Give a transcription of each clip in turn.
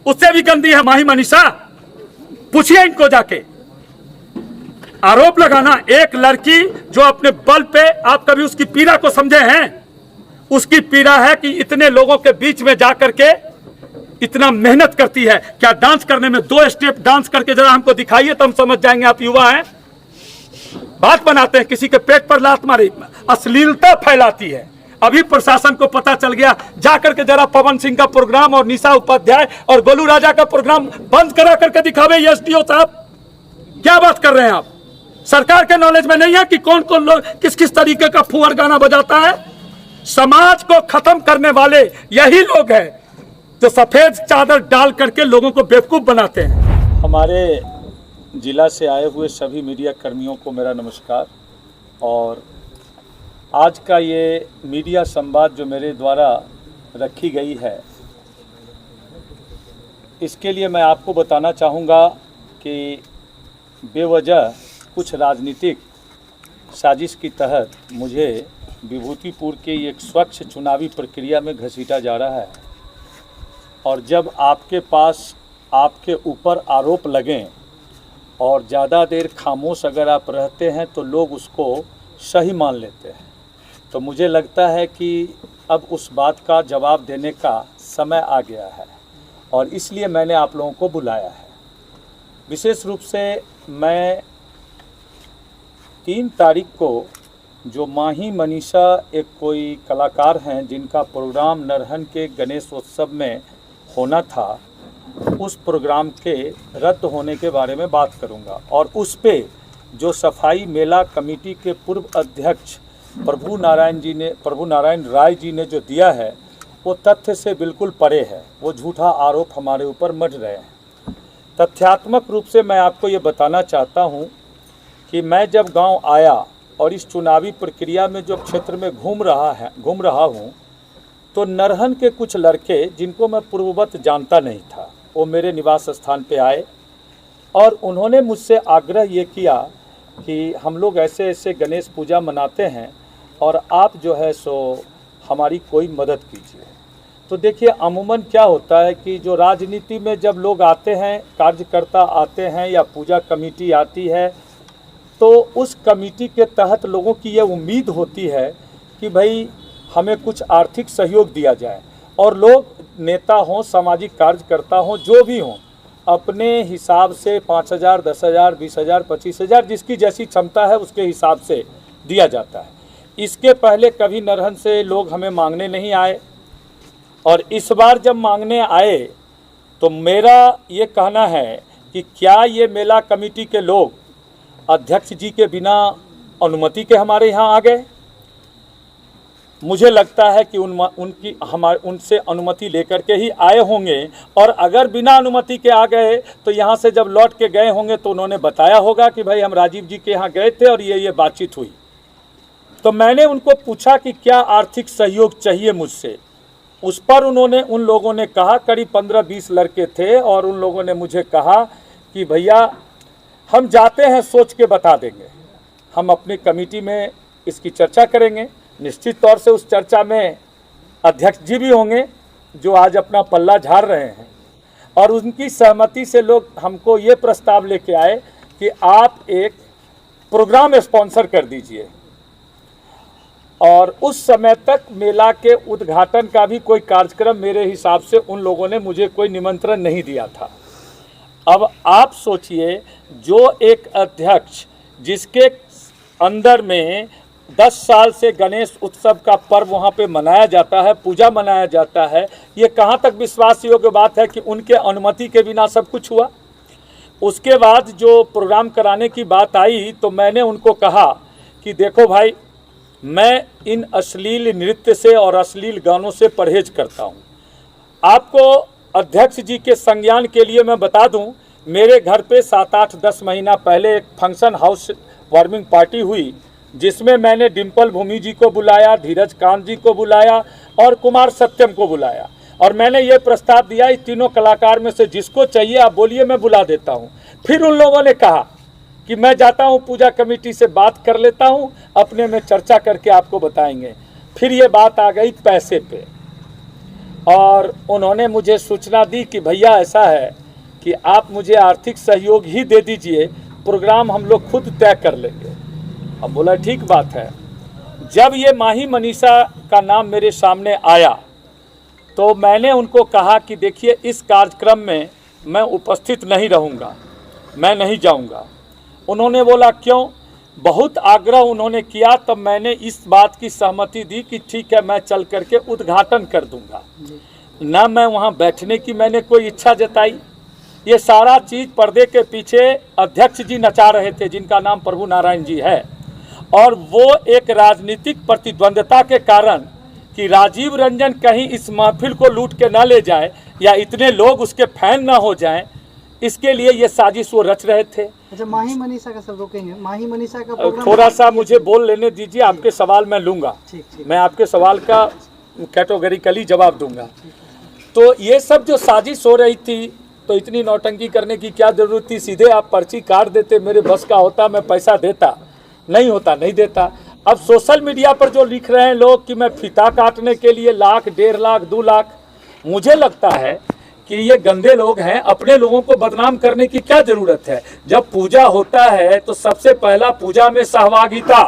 उससे भी गंदी है माही मनीषा। पूछिए इनको जाके। आरोप लगाना, एक लड़की जो अपने बल पे, आप कभी उसकी पीड़ा को समझे हैं? उसकी पीड़ा है कि इतने लोगों के बीच में जाकर के इतना मेहनत करती है। क्या डांस करने में 2 स्टेप डांस करके जरा हमको दिखाइए तो हम समझ जाएंगे आप युवा हैं। बात बनाते हैं, किसी के पेट पर लात मारी, अश्लीलता फैलाती है। अभी प्रशासन को पता चल गया, जाकर के जरा पवन सिंह का प्रोग्राम और निशा उपाध्याय और गोलू राजा का प्रोग्राम बंद करा करके दिखावे। एसडीओ साहब, क्या बात कर रहे हैं आप? सरकार के नॉलेज में नहीं है कि कौन कौन लोग किस किस तरीके का फुहर गाना बजाता है? समाज को खत्म करने वाले यही लोग हैं जो सफेद चादर डाल करके लोगों को बेवकूफ बनाते हैं। हमारे जिला से आए हुए सभी मीडिया कर्मियों को मेरा नमस्कार। और आज का ये मीडिया संवाद जो मेरे द्वारा रखी गई है, इसके लिए मैं आपको बताना चाहूँगा कि बेवजह कुछ राजनीतिक साजिश की तहत मुझे विभूतिपुर के एक स्वच्छ चुनावी प्रक्रिया में घसीटा जा रहा है। और जब आपके पास आपके ऊपर आरोप लगें और ज़्यादा देर खामोश अगर आप रहते हैं तो लोग उसको सही मान लेते हैं। तो मुझे लगता है कि अब उस बात का जवाब देने का समय आ गया है और इसलिए मैंने आप लोगों को बुलाया है। विशेष रूप से मैं 3 तारीख को जो माही मनीषा एक कोई कलाकार हैं जिनका प्रोग्राम नरहन के गणेश उत्सव में होना था, उस प्रोग्राम के रद्द होने के बारे में बात करूंगा। और उस पे जो सफाई मेला कमेटी के पूर्व अध्यक्ष प्रभु नारायण राय जी ने जो दिया है वो तथ्य से बिल्कुल परे है। वो झूठा आरोप हमारे ऊपर मढ़ रहे हैं। तथ्यात्मक रूप से मैं आपको ये बताना चाहता हूँ कि मैं जब गांव आया और इस चुनावी प्रक्रिया में जो क्षेत्र में घूम रहा हूँ तो नरहन के कुछ लड़के जिनको मैं पूर्ववत जानता नहीं था, वो मेरे निवास स्थान पे आए और उन्होंने मुझसे आग्रह ये किया कि हम लोग ऐसे ऐसे गणेश पूजा मनाते हैं और आप जो है सो हमारी कोई मदद कीजिए। तो देखिए, अमूमन क्या होता है कि जो राजनीति में जब लोग आते हैं, कार्यकर्ता आते हैं या पूजा कमेटी आती है, तो उस कमेटी के तहत लोगों की ये उम्मीद होती है कि भाई हमें कुछ आर्थिक सहयोग दिया जाए। और लोग नेता हों, सामाजिक कार्यकर्ता हों, जो भी हों, अपने हिसाब से 5,000, 10,000, 20,000, 25,000 जिसकी जैसी क्षमता है उसके हिसाब से दिया जाता है। इसके पहले कभी नरहन से लोग हमें मांगने नहीं आए और इस बार जब मांगने आए तो मेरा ये कहना है कि क्या ये मेला कमेटी के लोग अध्यक्ष जी के बिना अनुमति के हमारे यहाँ आ गए? मुझे लगता है कि उनसे अनुमति लेकर के ही आए होंगे और अगर बिना अनुमति के आ गए तो यहाँ से जब लौट के गए होंगे तो उन्होंने बताया होगा कि भाई हम राजीव जी के यहाँ गए थे और ये बातचीत हुई। तो मैंने उनको पूछा कि क्या आर्थिक सहयोग चाहिए मुझसे। उस पर उन लोगों ने कहा, करीब 15-20 लड़के थे और उन लोगों ने मुझे कहा कि भैया हम जाते हैं, सोच के बता देंगे, हम अपनी कमेटी में इसकी चर्चा करेंगे। निश्चित तौर से उस चर्चा में अध्यक्ष जी भी होंगे जो आज अपना पल्ला झाड़ रहे हैं और उनकी सहमति से लोग हमको ये प्रस्ताव लेके आए कि आप एक प्रोग्राम स्पॉन्सर कर दीजिए। और उस समय तक मेला के उद्घाटन का भी कोई कार्यक्रम मेरे हिसाब से उन लोगों ने मुझे कोई निमंत्रण नहीं दिया था। अब आप सोचिए, जो एक अध्यक्ष जिसके अंदर में 10 साल से गणेश उत्सव का पर्व वहाँ पे मनाया जाता है, पूजा मनाया जाता है, ये कहाँ तक विश्वास योग्य बात है कि उनके अनुमति के बिना सब कुछ हुआ? उसके बाद जो प्रोग्राम कराने की बात आई तो मैंने उनको कहा कि देखो भाई, मैं इन अश्लील नृत्य से और अश्लील गानों से परहेज करता हूँ। आपको अध्यक्ष जी के संज्ञान के लिए मैं बता दूं, मेरे घर पे 7, 8, 10 महीना पहले एक फंक्शन हाउस वार्मिंग पार्टी हुई जिसमें मैंने डिम्पल भूमि जी को बुलाया, धीरज कांत जी को बुलाया और कुमार सत्यम को बुलाया और मैंने ये प्रस्ताव दिया, इस तीनों कलाकार में से जिसको चाहिए आप बोलिए, मैं बुला देता हूँ। फिर उन लोगों ने कहा कि मैं जाता हूँ, पूजा कमेटी से बात कर लेता हूँ, अपने में चर्चा करके आपको बताएंगे। फिर ये बात आ गई पैसे पे। और उन्होंने मुझे सूचना दी कि भैया ऐसा है कि आप मुझे आर्थिक सहयोग ही दे दीजिए, प्रोग्राम हम लोग खुद तय कर लेंगे। अब बोला ठीक बात है। जब ये माही मनीषा का नाम मेरे सामने आया तो मैंने उनको कहा कि देखिए इस कार्यक्रम में मैं उपस्थित नहीं रहूँगा, मैं नहीं जाऊँगा। उन्होंने बोला क्यों? बहुत आग्रह उन्होंने किया, तब मैंने इस बात की सहमति दी कि ठीक है मैं चल करके उद्घाटन कर दूंगा। ना मैं वहाँ बैठने की मैंने कोई इच्छा जताई। ये सारा चीज़ पर्दे के पीछे अध्यक्ष जी नचा रहे थे, जिनका नाम प्रभु नारायण जी है, और वो एक राजनीतिक प्रतिद्वंद्विता के कारण कि राजीव रंजन कहीं इस महफिल को लूट के ना ले जाए या इतने लोग उसके फैन ना हो जाएं, इसके लिए ये साजिश वो रच रहे थे। अच्छा, माही मनीषा का सब रोकेंगे। माही मनीषा का प्रोग्राम थोड़ा सा मुझे बोल लेने दीजिए, आपके सवाल मैं लूँगा। ठीक। मैं आपके सवाल का कैटेगोरिकली जवाब दूंगा। तो ये सब जो साजिश हो रही थी, तो इतनी नौटंकी करने की क्या ज़रूरत थी? सीधे आप पर्ची काट देते, मेरे बस का होता मैं पैसा देता, नहीं होता नहीं देता। अब सोशल मीडिया पर जो लिख रहे हैं लोग कि मैं फीता काटने के लिए लाख, 1.5 लाख, 2 लाख, मुझे लगता है कि ये गंदे लोग हैं। अपने लोगों को बदनाम करने की क्या जरूरत है? जब पूजा होता है तो सबसे पहला पूजा में सहभागिता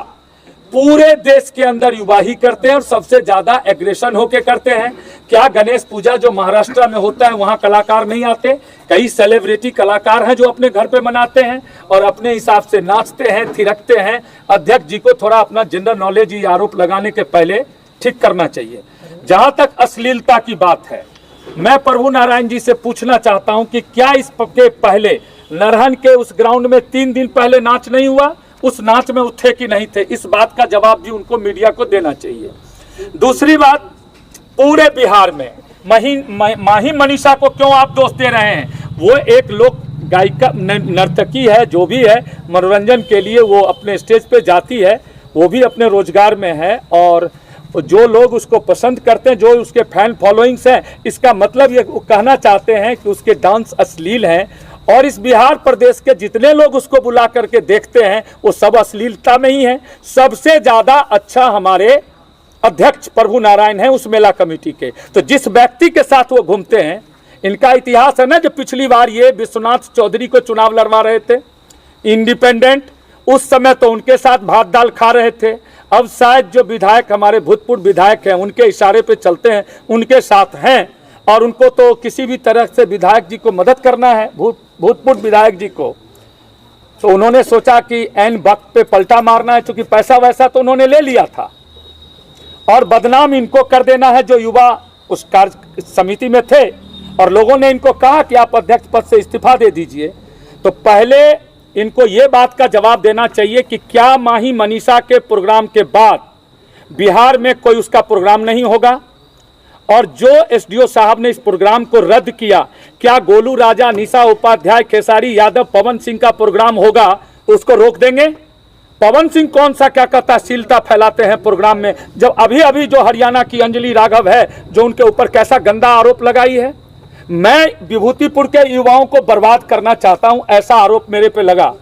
पूरे देश के अंदर युवा ही करते हैं और सबसे ज्यादा एग्रेशन होके करते हैं। क्या गणेश पूजा जो महाराष्ट्र में होता है वहाँ कलाकार नहीं आते? कई सेलिब्रिटी कलाकार हैं जो अपने घर पे मनाते हैं और अपने हिसाब से नाचते हैं, थिरकते हैं। अध्यक्ष जी को थोड़ा अपना जनरल नॉलेज ही आरोप लगाने के पहले ठीक करना चाहिए। जहाँ तक अश्लीलता की बात है, मैं प्रभु नारायण जी से पूछना चाहता हूं कि क्या इस के पहले नरहन के उस ग्राउंड में 3 दिन पहले नाच नहीं हुआ? उस नाच में वो थे कि नहीं थे? इस बात का जवाब भी उनको मीडिया को देना चाहिए। दूसरी बात, पूरे बिहार में माही मनीषा को क्यों आप दोष दे रहे हैं? वो एक लोक गायिका नर्तकी है, जो भी है मनोरंजन के लिए वो अपने स्टेज पे जाती है, वो भी अपने रोजगार में है और जो लोग उसको पसंद करते हैं, जो उसके फैन फॉलोइंग्स हैं, इसका मतलब ये कहना चाहते हैं कि उसके डांस अश्लील हैं। और इस बिहार प्रदेश के जितने लोग उसको बुला करके देखते हैं वो सब अश्लीलता में ही है। सबसे ज़्यादा अच्छा हमारे अध्यक्ष प्रभु नारायण हैं उस मेला कमेटी के। तो जिस व्यक्ति के साथ वो घूमते हैं, इनका इतिहास है ना, जो पिछली बार ये विश्वनाथ चौधरी को चुनाव लड़वा रहे थे इंडिपेंडेंट, उस समय तो उनके साथ भात दाल खा रहे थे। अब शायद जो विधायक हमारे भूतपूर्व विधायक हैं, उनके इशारे पे चलते हैं, उनके साथ हैं और उनको तो किसी भी तरह से विधायक जी को मदद करना है, भूतपूर्व विधायक जी को। तो उन्होंने सोचा कि एन वक्त पे पलटा मारना है, क्योंकि पैसा वैसा तो उन्होंने ले लिया था और बदनाम इनको कर देना है जो युवा उस कार्य समिति में थे। और लोगों ने इनको कहा कि आप अध्यक्ष पद से इस्तीफा दे दीजिए। तो पहले इनको ये बात का जवाब देना चाहिए कि क्या माही मनीषा के प्रोग्राम के बाद बिहार में कोई उसका प्रोग्राम नहीं होगा? और जो एसडीओ साहब ने इस प्रोग्राम को रद्द किया, क्या गोलू राजा, निशा उपाध्याय, खेसारी यादव, पवन सिंह का प्रोग्राम होगा, उसको रोक देंगे? पवन सिंह कौन सा क्या कथाशीलता फैलाते हैं प्रोग्राम में, जब अभी अभी जो हरियाणा की अंजलि राघव है जो उनके ऊपर कैसा गंदा आरोप लगाई है। मैं विभूतिपुर के युवाओं को बर्बाद करना चाहता हूं, ऐसा आरोप मेरे पे लगा।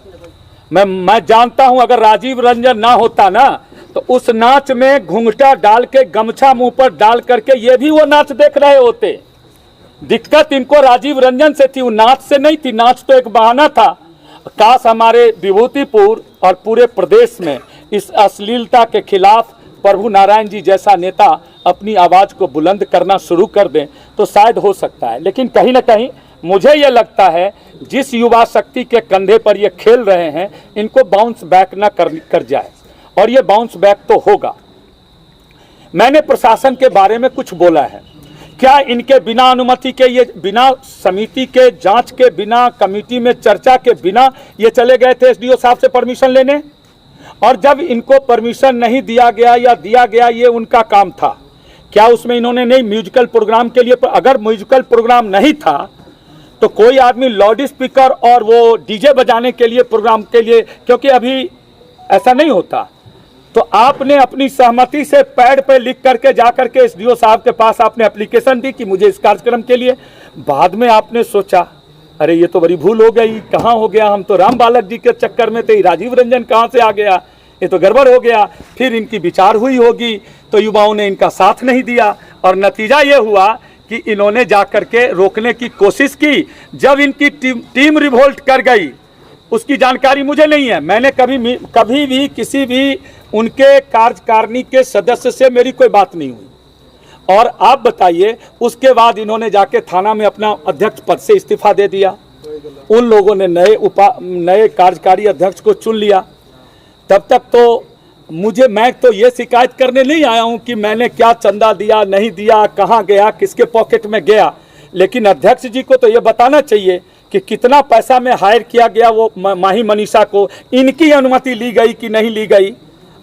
मैं जानता हूं अगर राजीव रंजन ना होता ना, तो उस नाच में घूंघटा डाल के, गमछा मुंह पर डाल करके ये भी वो नाच देख रहे होते। दिक्कत इनको राजीव रंजन से थी, वो नाच से नहीं थी। नाच तो एक बहाना था। काश हमारे विभूतिपुर और पूरे प्रदेश में इस अश्लीलता के खिलाफ प्रभु नारायण जी जैसा नेता अपनी आवाज़ को बुलंद करना शुरू कर दें तो शायद हो सकता है। लेकिन कहीं ना कहीं मुझे ये लगता है जिस युवा शक्ति के कंधे पर ये खेल रहे हैं, इनको बाउंस बैक ना कर जाए, और ये बाउंस बैक तो होगा। मैंने प्रशासन के बारे में कुछ बोला है। क्या इनके बिना अनुमति के, ये बिना समिति के जांच के, बिना कमेटी में चर्चा के, बिना ये चले गए थे एसडीओ साहब से परमिशन लेने? और जब इनको परमिशन नहीं दिया गया या दिया गया, ये उनका काम था। क्या उसमें इन्होंने नहीं म्यूजिकल प्रोग्राम के लिए, अगर म्यूजिकल प्रोग्राम नहीं था तो कोई आदमी लाउड स्पीकर और वो डीजे बजाने के लिए, प्रोग्राम के लिए, क्योंकि अभी ऐसा नहीं होता, तो आपने अपनी सहमति से पैड पे लिख करके जा करके एसडीओ साहब के पास आपने एप्लीकेशन दी कि मुझे इस कार्यक्रम के लिए। बाद में आपने सोचा अरे ये तो बड़ी भूल हो गई, कहाँ हो गया, हम तो राम बालक जी के चक्कर में थे, राजीव रंजन कहाँ से आ गया, ये तो गड़बड़ हो गया। फिर इनकी विचार हुई होगी तो युवाओं ने इनका साथ नहीं दिया और नतीजा ये हुआ कि इन्होंने जाकर के रोकने की कोशिश की। जब इनकी टीम रिवोल्ट कर गई उसकी जानकारी मुझे नहीं है। मैंने कभी भी किसी भी उनके कार्यकारिणी के सदस्य से मेरी कोई बात नहीं हुई। और आप बताइए, उसके बाद इन्होंने जाके थाना में अपना अध्यक्ष पद से इस्तीफा दे दिया। उन लोगों ने नए कार्यकारी अध्यक्ष को चुन लिया। तब तक तो मैं तो ये शिकायत करने नहीं आया हूं कि मैंने क्या चंदा दिया, नहीं दिया, कहां गया, किसके पॉकेट में गया। लेकिन अध्यक्ष जी को तो ये बताना चाहिए कि कितना पैसा में हायर किया गया वो माही मनीषा को, इनकी अनुमति ली गई कि नहीं ली गई,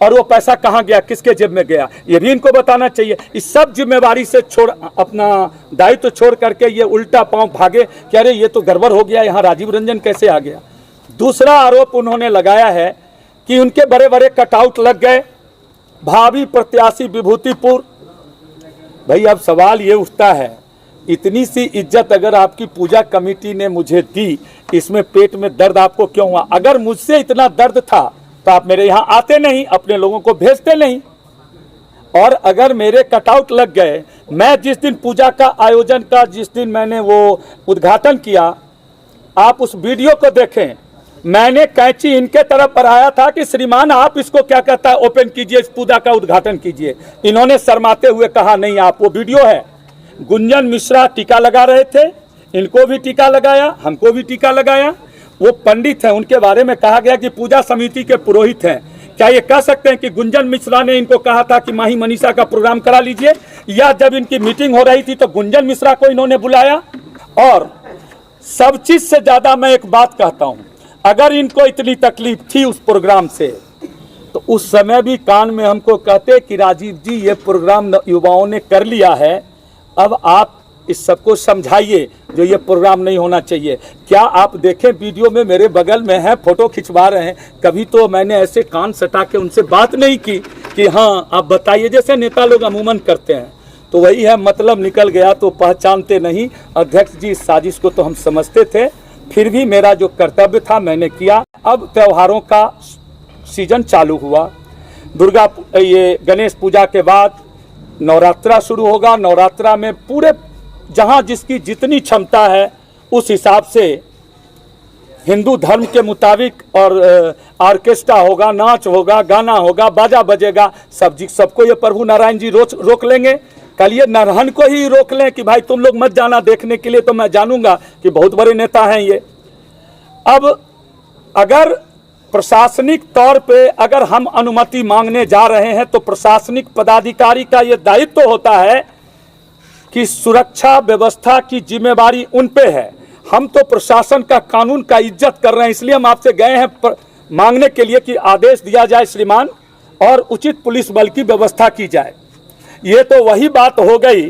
और वो पैसा कहां गया, किसके जेब में गया, ये भी इनको बताना चाहिए। इस सब जिम्मेवारी से अपना दायित्व छोड़ करके ये उल्टा पांव भागे कि अरे ये तो गड़बड़ हो गया, यहाँ राजीव रंजन कैसे आ गया। दूसरा आरोप उन्होंने लगाया है कि उनके बड़े बड़े कटआउट लग गए, भावी प्रत्याशी विभूतिपुर। भाई अब सवाल ये उठता है, इतनी सी इज्जत अगर आपकी पूजा कमेटी ने मुझे दी, इसमें पेट में दर्द आपको क्यों हुआ? अगर मुझसे इतना दर्द था तो आप मेरे यहाँ आते नहीं, अपने लोगों को भेजते नहीं। और अगर मेरे कटआउट लग गए, मैं जिस दिन पूजा का आयोजन का, जिस दिन मैंने वो उद्घाटन किया, आप उस वीडियो को देखें, मैंने कैंची इनके तरफ बढ़ाया था कि श्रीमान आप इसको क्या कहता है ओपन कीजिए, इस पूजा का उद्घाटन कीजिए। इन्होंने शर्माते हुए कहा नहीं आप, वो वीडियो है। गुंजन मिश्रा टीका लगा रहे थे, इनको भी टीका लगाया, हमको भी टीका लगाया। वो पंडित हैं, उनके बारे में कहा गया कि पूजा समिति के पुरोहित हैं। क्या ये कह सकते हैं कि गुंजन मिश्रा ने इनको कहा था कि माही मनीषा का प्रोग्राम करा लीजिए? या जब इनकी मीटिंग हो रही थी तो गुंजन मिश्रा को इन्होंने बुलाया? और सब चीज से ज्यादा मैं एक बात कहता हूं, अगर इनको इतनी तकलीफ थी उस प्रोग्राम से, तो उस समय भी कान में हमको कहते कि राजीव जी ये प्रोग्राम युवाओं ने कर लिया है, अब आप इस सबको समझाइए जो ये प्रोग्राम नहीं होना चाहिए। क्या आप देखें वीडियो में मेरे बगल में है, फोटो खिंचवा रहे हैं, कभी तो मैंने ऐसे कान सटा के उनसे बात नहीं की कि हाँ आप बताइए, जैसे नेता लोग अमूमन करते हैं। तो वही है, मतलब निकल गया तो पहचानते नहीं। अध्यक्ष जी इस साजिश को तो हम समझते थे, फिर भी मेरा जो कर्तव्य था मैंने किया। अब त्योहारों का सीजन चालू हुआ, ये गणेश पूजा के बाद नवरात्रा शुरू होगा। नवरात्रा में पूरे जहां जिसकी जितनी क्षमता है उस हिसाब से हिंदू धर्म के मुताबिक और ऑर्केस्ट्रा होगा, नाच होगा, गाना होगा, बाजा बजेगा, सबको ये प्रभु नारायण जी रोक लेंगे। कल ये नरहन को ही रोक लें कि भाई तुम लोग मत जाना देखने के लिए, तो मैं जानूंगा कि बहुत बड़े नेता हैं ये। अब अगर प्रशासनिक तौर पे अगर हम अनुमति मांगने जा रहे हैं तो प्रशासनिक पदाधिकारी का ये दायित्व होता है कि सुरक्षा व्यवस्था की जिम्मेवारी उन पे है। हम तो प्रशासन का, कानून का इज्जत कर रहे हैं, इसलिए हम आपसे गए हैं मांगने के लिए कि आदेश दिया जाए श्रीमान, और उचित पुलिस बल की व्यवस्था की जाए। ये तो वही बात हो गई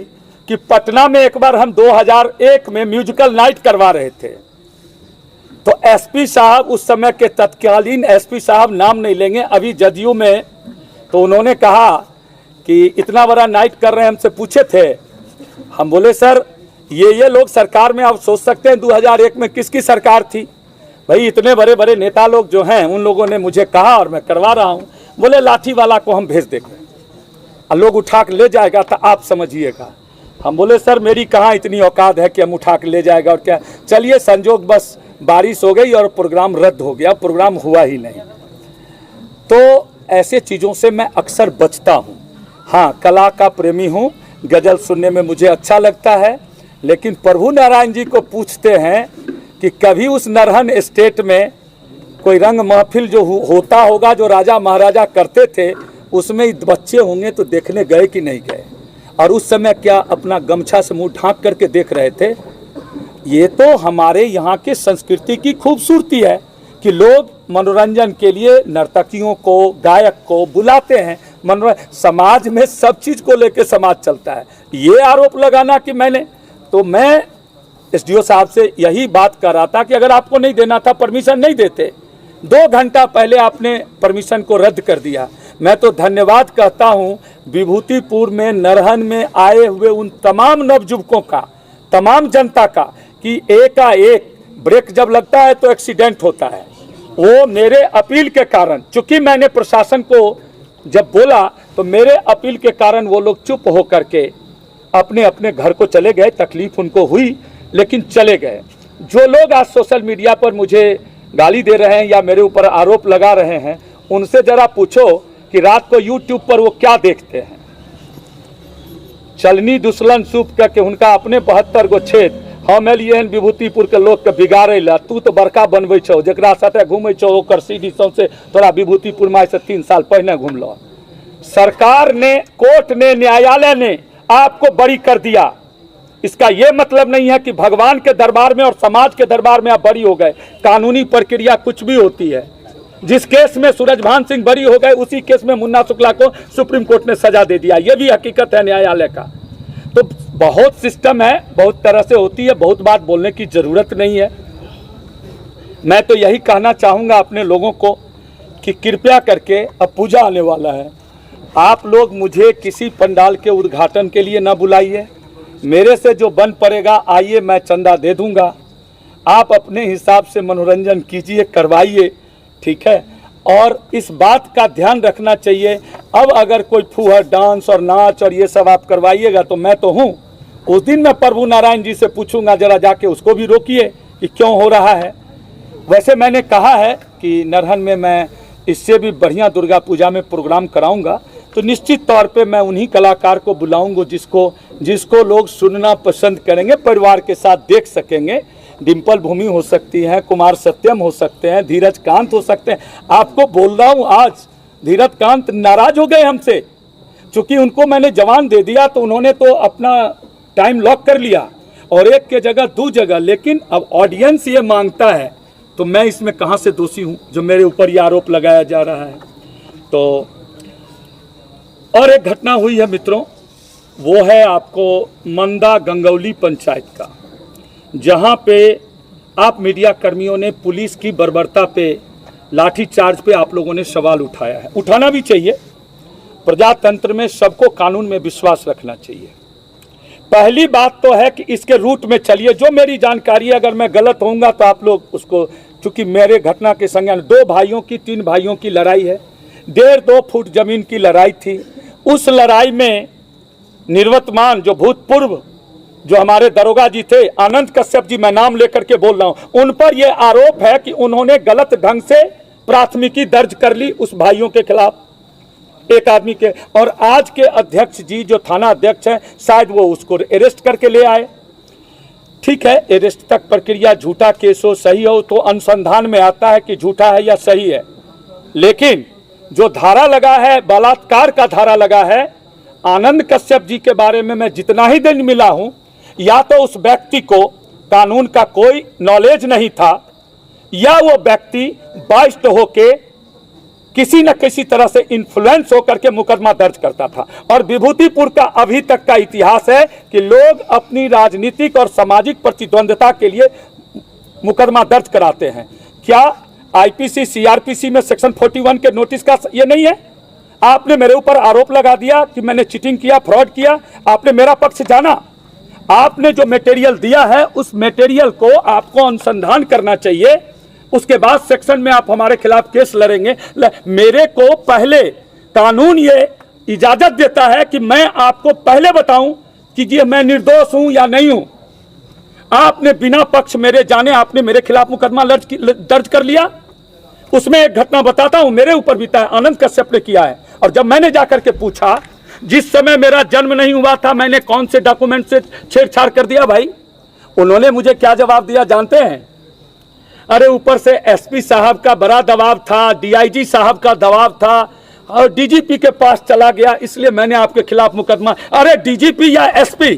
कि पटना में एक बार हम 2001 में म्यूजिकल नाइट करवा रहे थे, तो एसपी साहब, उस समय के तत्कालीन एसपी साहब, नाम नहीं लेंगे, अभी जदयू में, तो उन्होंने कहा कि इतना बड़ा नाइट कर रहे हैं, हमसे पूछे थे। हम बोले सर ये लोग सरकार में, आप सोच सकते हैं 2001 में किसकी सरकार थी? भाई इतने बड़े बड़े नेता लोग जो हैं उन लोगों ने मुझे कहा और मैं करवा रहा हूं। बोले लाठी वाला को हम भेज देंगे, लोग उठा के ले जाएगा तो आप समझिएगा। हम बोले सर मेरी कहाँ इतनी औकात है कि हम उठा के ले जाएगा, और क्या, चलिए संजोग बस बारिश हो गई और प्रोग्राम रद्द हो गया, प्रोग्राम हुआ ही नहीं। तो ऐसे चीज़ों से मैं अक्सर बचता हूँ। हाँ, कला का प्रेमी हूँ, गज़ल सुनने में मुझे अच्छा लगता है, लेकिन प्रभु नारायण जी को पूछते हैं कि कभी उस नरहन स्टेट में कोई रंग महफिल जो होता होगा, जो राजा महाराजा करते थे, उसमें बच्चे होंगे तो देखने गए कि नहीं गए? और उस समय क्या अपना गमछा से मुंह ढांक करके देख रहे थे? ये तो हमारे यहाँ के संस्कृति की खूबसूरती है कि लोग मनोरंजन के लिए नर्तकियों को, गायक को बुलाते हैं। समाज में सब चीज को लेकर समाज चलता है। ये आरोप लगाना कि मैं एसडीओ साहब से यही बात कर रहा था कि अगर आपको नहीं देना था, परमिशन नहीं देते, 2 घंटा पहले आपने परमिशन को रद्द कर दिया। मैं तो धन्यवाद कहता हूँ विभूतिपुर में, नरहन में आए हुए उन तमाम नवजुवकों का, तमाम जनता का, कि एकाएक ब्रेक जब लगता है तो एक्सीडेंट होता है। वो मेरे अपील के कारण, चूंकि मैंने प्रशासन को जब बोला तो मेरे अपील के कारण वो लोग चुप होकर के अपने अपने घर को चले गए, तकलीफ उनको हुई लेकिन चले गए। जो लोग आज सोशल मीडिया पर मुझे गाली दे रहे हैं या मेरे ऊपर आरोप लगा रहे हैं, उनसे जरा पूछो कि रात को यूट्यूब पर वो क्या देखते हैं। चलनी दुसलन सूप करके उनका अपने 72 गो छेद हम एलियन विभूतिपुर के लोग के बिगाड़े ला, तू तो बड़का बनबै छौ, जकरा साथे घूमै छौ ओकर सीढ़ी सौंसे तोरा विभूतिपुर में से 3 साल पहले घूमलो। सरकार ने, कोर्ट ने, न्यायालय ने आपको बरी कर दिया। इसका यह मतलब नहीं है कि भगवान के दरबार में और समाज के दरबार में आप बरी हो गए। कानूनी प्रक्रिया कुछ भी होती है। जिस केस में सूरजभान सिंह बरी हो गए, उसी केस में मुन्ना शुक्ला को सुप्रीम कोर्ट ने सजा दे दिया। यह भी हकीकत है न्यायालय का। तो बहुत सिस्टम है, बहुत तरह से होती है, बहुत बात बोलने की जरूरत नहीं है। मैं तो यही कहना चाहूँगा अपने लोगों को कि कृपया करके, अब पूजा आने वाला है, आप लोग मुझे किसी पंडाल के उद्घाटन के लिए ना बुलाइए। मेरे से जो बन पड़ेगा आइए, मैं चंदा दे दूंगा, आप अपने हिसाब से मनोरंजन कीजिए, करवाइए, ठीक है। और इस बात का ध्यान रखना चाहिए, अब अगर कोई फूहर डांस और नाच और ये सब आप करवाइएगा तो मैं तो हूँ, उस दिन मैं प्रभु नारायण जी से पूछूंगा, जरा जाके उसको भी रोकिए कि क्यों हो रहा है। वैसे मैंने कहा है कि नरहन में मैं इससे भी बढ़िया दुर्गा पूजा में प्रोग्राम कराऊंगा, तो निश्चित तौर पे मैं उन्हीं कलाकार को बुलाऊंगा जिसको लोग सुनना पसंद करेंगे, परिवार के साथ देख सकेंगे। डिम्पल भूमि हो सकती हैं, कुमार सत्यम हो सकते हैं, धीरज कांत हो सकते हैं। आपको बोल रहा हूँ, आज धीरज कांत नाराज हो गए हमसे, चूंकि उनको मैंने जवान दे दिया तो उन्होंने तो अपना टाइम लॉक कर लिया और एक के जगह 2 जगह। लेकिन अब ऑडियंस ये मांगता है तो मैं इसमें कहाँ से दोषी हूँ जो मेरे ऊपर ये आरोप लगाया जा रहा है। तो और एक घटना हुई है मित्रों, वो है आपको मंदा गंगौली पंचायत का, जहां पे आप मीडिया कर्मियों ने पुलिस की बर्बरता पे, लाठी चार्ज पे आप लोगों ने सवाल उठाया है। उठाना भी चाहिए। प्रजातंत्र में सबको कानून में विश्वास रखना चाहिए। पहली बात तो है कि इसके रूट में चलिए। जो मेरी जानकारी है, अगर मैं गलत होऊंगा तो आप लोग उसको, चूंकि मेरे घटना के संज्ञान 2 भाइयों की 3 भाइयों की लड़ाई है, 1.5-2 फुट जमीन की लड़ाई थी। उस लड़ाई में निवर्तमान जो भूतपूर्व जो हमारे दरोगा जी थे, आनंद कश्यप जी, मैं नाम लेकर के बोल रहा हूं, उन पर यह आरोप है कि उन्होंने गलत ढंग से प्राथमिकी दर्ज कर ली उस भाइयों के खिलाफ, एक आदमी के। और आज के अध्यक्ष जी जो थाना अध्यक्ष हैं, शायद वो उसको अरेस्ट करके ले आए। ठीक है, अरेस्ट तक प्रक्रिया, झूठा केस हो सही हो तो अनुसंधान में आता है कि झूठा है या सही है। लेकिन जो धारा लगा है, बलात्कार का धारा लगा है, आनंद कश्यप जी के बारे में मैं जितना ही दिन मिला हूं, या तो उस व्यक्ति को कानून का कोई नॉलेज नहीं था, या वो व्यक्ति बाइस्ट होके किसी न किसी तरह से इन्फ्लुएंस होकर के मुकदमा दर्ज करता था। और विभूतिपुर का अभी तक का इतिहास है कि लोग अपनी राजनीतिक और सामाजिक प्रतिद्वंदता के लिए मुकदमा दर्ज कराते हैं। क्या आईपीसी सीआरपीसी में सेक्शन 41 के नोटिस का ये नहीं है? आपने मेरे ऊपर आरोप लगा दिया कि मैंने चीटिंग किया, फ्रॉड किया, आपने मेरा पक्ष जाना। आपने जो मटेरियल दिया है उस मटेरियल को आपको अनुसंधान करना चाहिए, उसके बाद सेक्शन में आप हमारे खिलाफ केस लड़ेंगे। मेरे को पहले कानून ये इजाजत देता है कि मैं आपको पहले बताऊं कि ये मैं निर्दोष हूं या नहीं हूं। आपने बिना पक्ष मेरे जाने आपने मेरे खिलाफ मुकदमा दर्ज कर लिया। उसमें एक घटना बताता हूं, मेरे ऊपर बीता है, आनंद कश्यप ने किया है। और जब मैंने जाकर के पूछा, जिस समय मेरा जन्म नहीं हुआ था, मैंने कौन से डॉक्यूमेंट से छेड़छाड़ कर दिया भाई, उन्होंने मुझे क्या जवाब दिया जानते हैं? अरे ऊपर से एसपी साहब का बड़ा दबाव था, डीआईजी साहब का दबाव था और डीजीपी के पास चला गया, इसलिए मैंने आपके खिलाफ मुकदमा। अरे डीजीपी या एसपी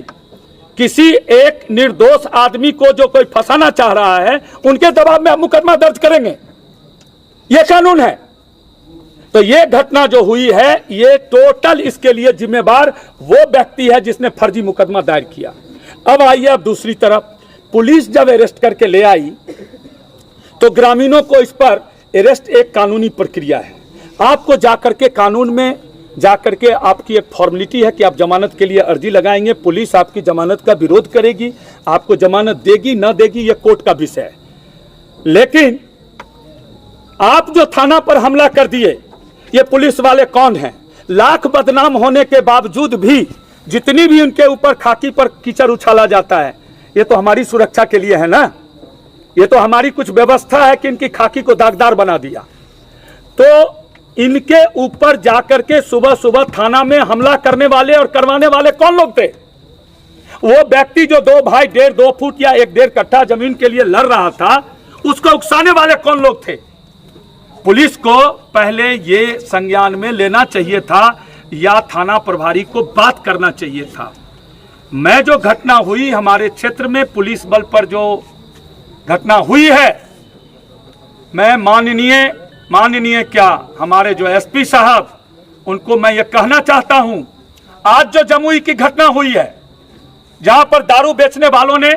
किसी एक निर्दोष आदमी को जो कोई फंसाना चाह रहा है, उनके दबाव में आप मुकदमा दर्ज करेंगे, यह कानून है। तो ये घटना जो हुई है, ये टोटल इसके लिए जिम्मेवार वो व्यक्ति है जिसने फर्जी मुकदमा दायर किया। अब आइए, अब दूसरी तरफ पुलिस जब अरेस्ट करके ले आई तो ग्रामीणों को इस पर अरेस्ट एक कानूनी प्रक्रिया है। आपको जाकर के कानून में जाकर के आपकी एक फॉर्मेलिटी है कि आप जमानत के लिए अर्जी लगाएंगे, पुलिस आपकी जमानत का विरोध करेगी, आपको जमानत देगी ना देगी ये कोर्ट का विषय है। लेकिन आप जो थाना पर हमला कर दिए, ये पुलिस वाले कौन हैं? लाख बदनाम होने के बावजूद भी जितनी भी उनके ऊपर खाकी पर कीचड़ उछाला जाता है, ये तो हमारी सुरक्षा के लिए है ना, ये तो हमारी कुछ व्यवस्था है कि इनकी खाकी को दागदार बना दिया। तो इनके ऊपर जाकर के सुबह सुबह थाना में हमला करने वाले और करवाने वाले कौन लोग थे? वो व्यक्ति जो 2 भाई 1.5-2 फुट या 1-1.5 कट्ठा जमीन के लिए लड़ रहा था, उसको उकसाने वाले कौन लोग थे? पुलिस को पहले ये संज्ञान में लेना चाहिए था या थाना प्रभारी को बात करना चाहिए था। मैं जो घटना हुई हमारे क्षेत्र में पुलिस बल पर जो घटना हुई है, मैं माननीय क्या हमारे जो एसपी साहब, उनको मैं ये कहना चाहता हूं, आज जो जमुई की घटना हुई है जहां पर दारू बेचने वालों ने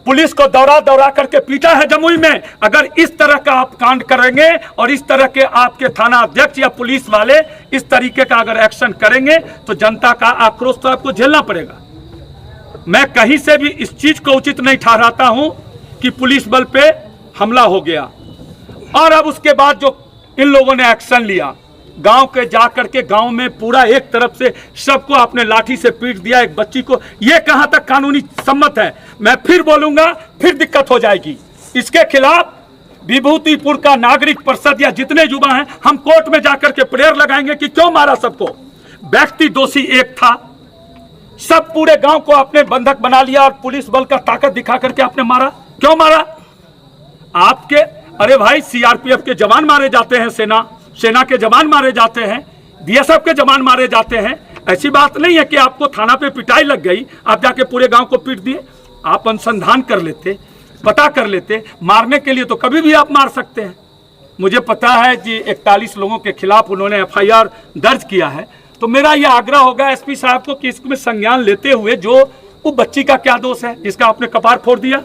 पुलिस को दौड़ा करके पीटा है जमुई में, अगर इस तरह का आप कांड करेंगे और इस तरह के आपके थाना अध्यक्ष या पुलिस वाले इस तरीके का अगर एक्शन करेंगे तो जनता का आक्रोश तो आपको झेलना पड़ेगा। मैं कहीं से भी इस चीज को उचित नहीं ठहराता हूं कि पुलिस बल पे हमला हो गया और अब उसके बाद जो इन लोगों ने एक्शन लिया, गांव के जाकर के गांव में पूरा एक तरफ से सबको आपने लाठी से पीट दिया, एक बच्ची को, ये कहां तक कानूनी सम्मत है? मैं फिर बोलूंगा, फिर दिक्कत हो जाएगी। इसके खिलाफ विभूतिपुर का नागरिक परिषद या जितने युवा हैं, हम कोर्ट में जाकर के प्रेयर लगाएंगे कि क्यों मारा सबको। व्यक्ति दोषी एक था, सब पूरे गांव को आपने बंधक बना लिया और पुलिस बल का ताकत दिखा करके आपने मारा। क्यों मारा? आपके, अरे भाई, सीआरपीएफ के जवान मारे जाते हैं, सेना के जवान मारे जाते हैं, बीएसएफ के जवान मारे जाते हैं। ऐसी बात नहीं है कि आपको थाना पे पिटाई लग गई, आप जाके पूरे गांव को पीट दिए। आप अनुसंधान कर लेते, पता कर लेते। मारने के लिए तो कभी भी आप मार सकते हैं। मुझे पता है कि 41 लोगों के खिलाफ उन्होंने एफआईआर दर्ज किया है। तो मेरा यह आग्रह होगा एसपी साहब को कि इसमें संज्ञान लेते हुए जो वो बच्ची का क्या दोष है जिसका आपने कपार फोड़ दिया,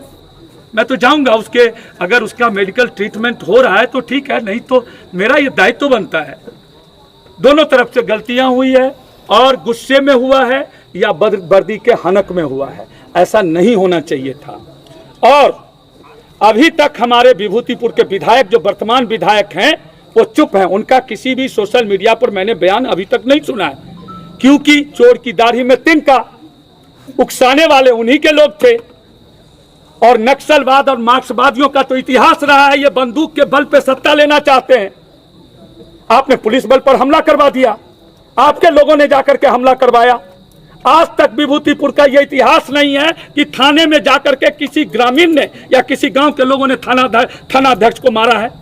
मैं तो जाऊंगा उसके, अगर उसका मेडिकल ट्रीटमेंट हो रहा है तो ठीक है, नहीं तो मेरा ये दायित्व तो बनता है। दोनों तरफ से गलतियां हुई है और गुस्से में हुआ है या वर्दी के हनक में हुआ है, ऐसा नहीं होना चाहिए था। और अभी तक हमारे विभूतिपुर के विधायक जो वर्तमान विधायक हैं वो चुप हैं, उनका किसी भी सोशल मीडिया पर मैंने बयान अभी तक नहीं सुना है, क्योंकि चोर की दाढ़ी में तिनका, उकसाने वाले उन्हीं के लोग थे। और नक्सलवाद और मार्क्सवादियों का तो इतिहास रहा है, ये बंदूक के बल पे सत्ता लेना चाहते हैं। आपने पुलिस बल पर हमला करवा दिया, आपके लोगों ने जाकर के हमला करवाया। आज तक विभूतिपुर का यह इतिहास नहीं है कि थाने में जाकर के किसी ग्रामीण ने या किसी गांव के लोगों ने थाना अध्यक्ष को मारा है।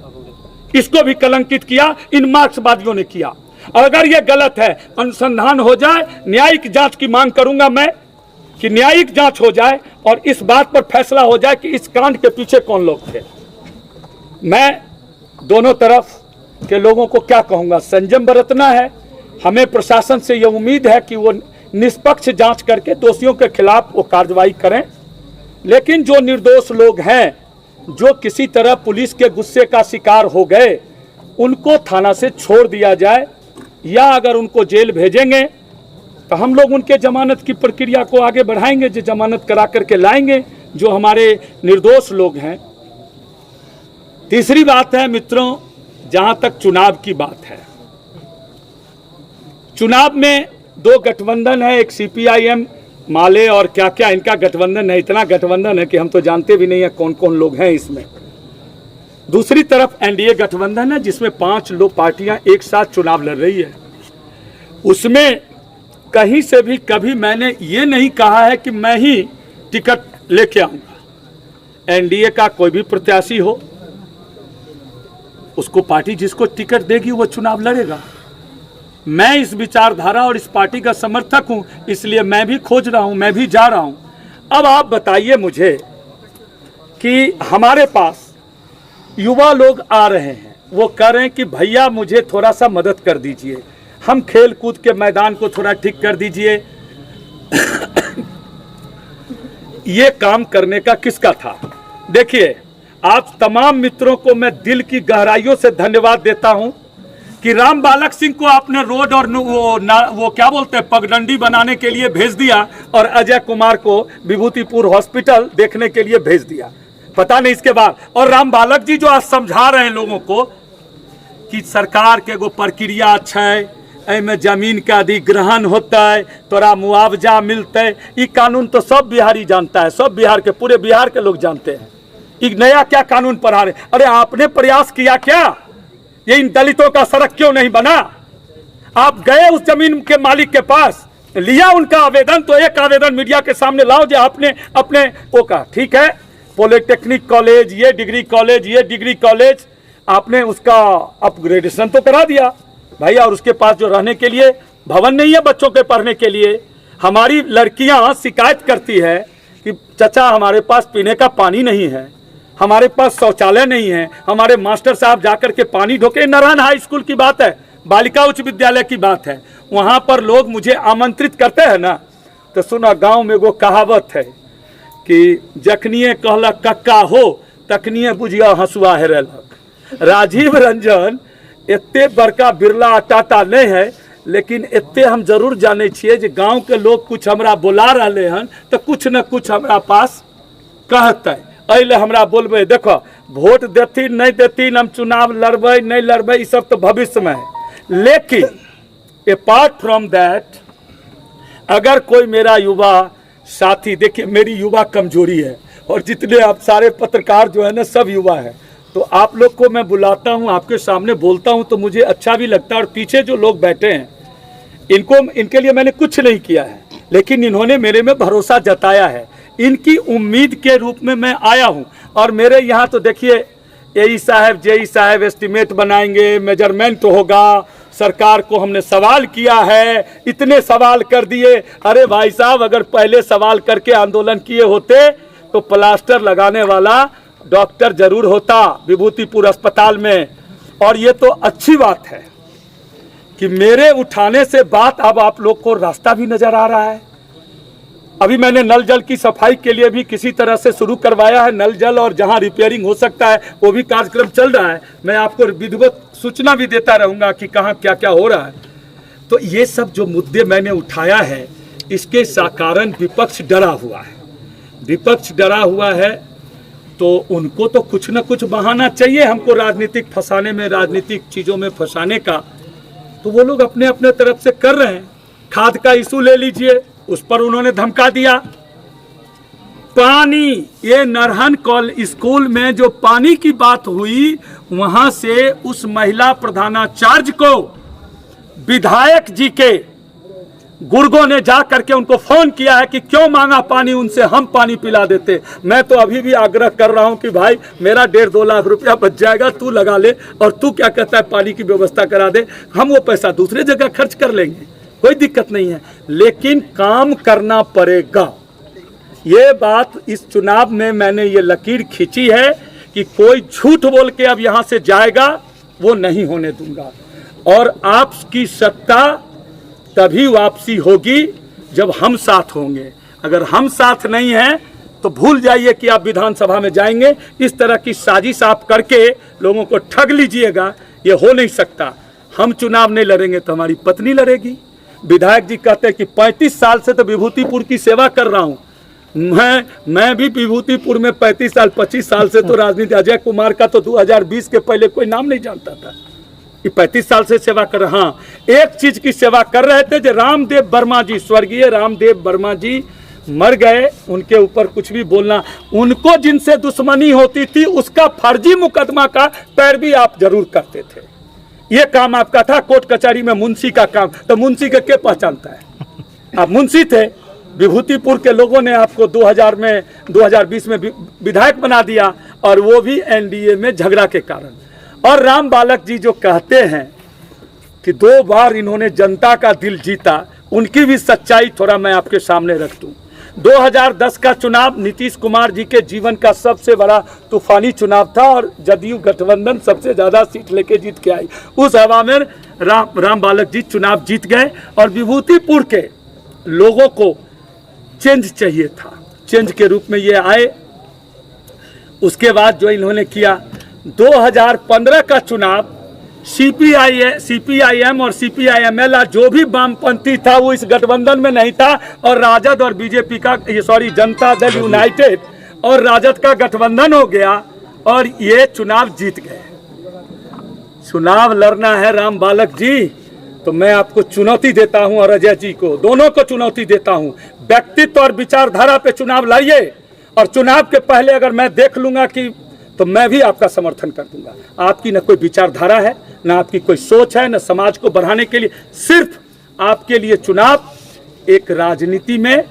इसको भी कलंकित किया इन मार्क्सवादियों ने किया। और अगर ये गलत है, अनुसंधान हो जाए, न्यायिक जांच की मांग करूंगा मैं कि न्यायिक जांच हो जाए और इस बात पर फैसला हो जाए कि इस कांड के पीछे कौन लोग थे। मैं दोनों तरफ के लोगों को क्या कहूंगा, संयम बरतना है। हमें प्रशासन से यह उम्मीद है कि वो निष्पक्ष जांच करके दोषियों के खिलाफ वो कार्रवाई करें, लेकिन जो निर्दोष लोग हैं, जो किसी तरह पुलिस के गुस्से का शिकार हो गए, उनको थाना से छोड़ दिया जाए या अगर उनको जेल भेजेंगे तो हम लोग उनके जमानत की प्रक्रिया को आगे बढ़ाएंगे, जो जमानत करा करके लाएंगे जो हमारे निर्दोष लोग हैं। तीसरी बात है मित्रों, जहां तक चुनाव की बात है, चुनाव में 2 गठबंधन है, एक सीपीआईएम माले और क्या क्या इनका गठबंधन है। इतना गठबंधन है कि हम तो जानते भी नहीं है कौन कौन लोग हैं इसमें। दूसरी तरफ एनडीए गठबंधन है जिसमें 5 लोग पार्टियां एक साथ चुनाव लड़ रही है। उसमें कहीं से भी कभी मैंने ये नहीं कहा है कि मैं ही टिकट लेके आऊंगा। एनडीए का कोई भी प्रत्याशी हो, उसको पार्टी जिसको टिकट देगी वो चुनाव लड़ेगा। मैं इस विचारधारा और इस पार्टी का समर्थक हूं, इसलिए मैं भी खोज रहा हूं, मैं भी जा रहा हूं। अब आप बताइए मुझे कि हमारे पास युवा लोग आ रहे हैं, वो कह रहे हैं कि भैया मुझे थोड़ा सा मदद कर दीजिए, हम खेल कूद के मैदान को थोड़ा ठीक कर दीजिए। ये काम करने का किसका था? देखिए, आप तमाम मित्रों को मैं दिल की गहराइयों से धन्यवाद देता हूं कि राम बालक सिंह को आपने रोड और वो क्या बोलते हैं पगडंडी बनाने के लिए भेज दिया और अजय कुमार को विभूतिपुर हॉस्पिटल देखने के लिए भेज दिया। पता नहीं इसके बाद, और राम बालक जी जो आज समझा रहे हैं लोगों को कि सरकार के एगो प्रक्रिया अच्छा है, एमे जमीन का अधिग्रहण होता है, तोरा मुआवजा मिलता है। ये कानून तो सब बिहारी जानता है, सब बिहार के, पूरे बिहार के लोग जानते हैं। एक नया क्या कानून पढ़ा रहे? अरे आपने प्रयास किया क्या? ये इन दलितों का सड़क क्यों नहीं बना? आप गए उस जमीन के मालिक के पास, लिया उनका आवेदन, तो एक आवेदन मीडिया के सामने लाओ जो आपने अपने वो का, ठीक है, पॉलिटेक्निक कॉलेज, ये डिग्री कॉलेज, ये डिग्री कॉलेज, आपने उसका अपग्रेडेशन तो करा दिया भाई, और उसके पास जो रहने के लिए भवन नहीं है बच्चों के पढ़ने के लिए। हमारी लड़कियां शिकायत करती है कि चाचा हमारे पास पीने का पानी नहीं है, हमारे पास शौचालय नहीं है, हमारे मास्टर साहब जाकर के पानी ढोके। नारायण हाई स्कूल की बात है, बालिका उच्च विद्यालय की बात है, वहाँ पर लोग मुझे आमंत्रित करते हैं ना, तो सुना गांव में वो कहावत है कि जखनिए कहला कक्का हो तखनिए बुझिया हंसुआ हेरलक। राजीव रंजन एते बड़का बिरला टाटा नहीं है, लेकिन एते हम जरूर जाने छिए जे गांव के लोग कुछ हमरा बोला रहे हैं तो कुछ न कुछ हमरा पास कहते, अइले हमरा बोलबे। देखो वोट देथिन नहीं देथिन, हम चुनाव लड़बे नहीं लड़बे, ये सब तो भविष्य में है। लेकिन अपार्ट फ्रॉम दैट, अगर कोई मेरा युवा साथी, देखिए मेरी युवा कमजोरी है और जितने आप सारे पत्रकार जो है ना सब युवा है, तो आप लोग को मैं बुलाता हूं, आपके सामने बोलता हूं तो मुझे अच्छा भी लगता है। और पीछे जो लोग बैठे हैं इनके लिए मैंने कुछ नहीं किया है, लेकिन इन्होंने मेरे में भरोसा जताया है, इनकी उम्मीद के रूप में मैं आया हूं। और मेरे यहाँ तो देखिए एई साहब जेई साहब एस्टिमेट बनाएंगे, मेजरमेंट होगा, सरकार को हमने सवाल किया है, इतने सवाल कर दिए। अरे भाई साहब, अगर पहले सवाल करके आंदोलन किए होते तो प्लास्टर लगाने वाला डॉक्टर जरूर होता विभूतिपुर अस्पताल में। और ये तो अच्छी बात है कि मेरे उठाने से बात अब आप लोग को रास्ता भी नजर आ रहा है। अभी मैंने नल जल की सफाई के लिए भी किसी तरह से शुरू करवाया है, नल जल, और जहां रिपेयरिंग हो सकता है वो भी कार्यक्रम चल रहा है। मैं आपको विधिवत सूचना भी देता रहूंगा कि कहां क्या क्या हो रहा है। तो ये सब जो मुद्दे मैंने उठाया है, इसके कारण विपक्ष डरा हुआ है। विपक्ष डरा हुआ है तो उनको तो कुछ न कुछ बहाना चाहिए हमको राजनीतिक फंसाने में, राजनीतिक चीज़ों में फंसाने का। तो वो लोग अपने अपने तरफ से कर रहे हैं। खाद का इशू ले लीजिए, उस पर उन्होंने धमका दिया। पानी, ये नरहन स्कूल में जो पानी की बात हुई, वहां से उस महिला प्रधानाचार्य को विधायक जी के गुर्गों ने जा करके उनको फोन किया है कि क्यों मांगा पानी उनसे, हम पानी पिला देते। मैं तो अभी भी आग्रह कर रहा हूं कि भाई मेरा 1.5-2 लाख रुपया बच जाएगा, तू लगा ले, और तू क्या कहता है पानी की व्यवस्था करा दे, हम वो पैसा दूसरे जगह खर्च कर लेंगे, कोई दिक्कत नहीं है, लेकिन काम करना पड़ेगा। ये बात इस चुनाव में मैंने ये लकीर खींची है कि कोई झूठ बोल के अब यहाँ से जाएगा वो नहीं होने दूंगा। और आपकी सत्ता तभी वापसी होगी जब हम साथ होंगे। अगर हम साथ नहीं हैं तो भूल जाइए कि आप विधानसभा में जाएंगे। इस तरह की साजिश आप करके लोगों को ठग लीजिएगा, ये हो नहीं सकता। हम चुनाव नहीं लड़ेंगे तो हमारी पत्नी लड़ेगी। विधायक जी कहते हैं कि 35 साल से तो विभूतिपुर की सेवा कर रहा हूँ। मैं भी विभूतिपुर में 35 साल 25 साल से तो राजनीति, अजय कुमार का तो 2020 के पहले कोई नाम नहीं जानता था, कि 35 साल से सेवा कर रहा। हाँ, एक चीज की सेवा कर रहे थे, जो रामदेव वर्मा जी, स्वर्गीय रामदेव वर्मा जी मर गए, उनके ऊपर कुछ भी बोलना, उनको जिनसे दुश्मनी होती थी उसका फर्जी मुकदमा का पैरवी आप जरूर करते थे। ये काम आपका था। कोर्ट कचहरी में मुंशी का काम, तो मुंशी के पहचानता है? आप मुंशी थे। विभूतिपुर के लोगों ने आपको 2020 में विधायक बना दिया, और वो भी एनडीए में झगड़ा के कारण। और राम बालक जी जो कहते हैं कि 2 बार इन्होंने जनता का दिल जीता, उनकी भी सच्चाई थोड़ा मैं आपके सामने रख दूं। 2010 का चुनाव नीतीश कुमार जी के जीवन का सबसे बड़ा तूफानी चुनाव था, और जदयू गठबंधन सबसे ज्यादा सीट लेके जीत के आई। उस हवा में राम बालक जी चुनाव जीत गए, और विभूतिपुर के लोगों को चेंज चाहिए था, चेंज के रूप में ये आए। उसके बाद जो इन्होंने किया, 2015 का चुनाव सीपीआईएम और सीपीआईएमएल जो भी वामपंथी था वो इस गठबंधन में नहीं था, और राजद और बीजेपी का, जनता दल यूनाइटेड और राजद का गठबंधन हो गया, और ये चुनाव जीत गए। चुनाव लड़ना है राम बालक जी, तो मैं आपको चुनौती देता हूं और अजय जी को, दोनों को चुनौती देता हूं, व्यक्तित्व और विचारधारा पे चुनाव लाइए, और चुनाव के पहले अगर मैं देख लूंगा कि तो मैं भी आपका समर्थन कर दूंगा। आपकी न कोई विचारधारा है, न आपकी कोई सोच है, न समाज को बढ़ाने के लिए, सिर्फ आपके लिए चुनाव एक राजनीति में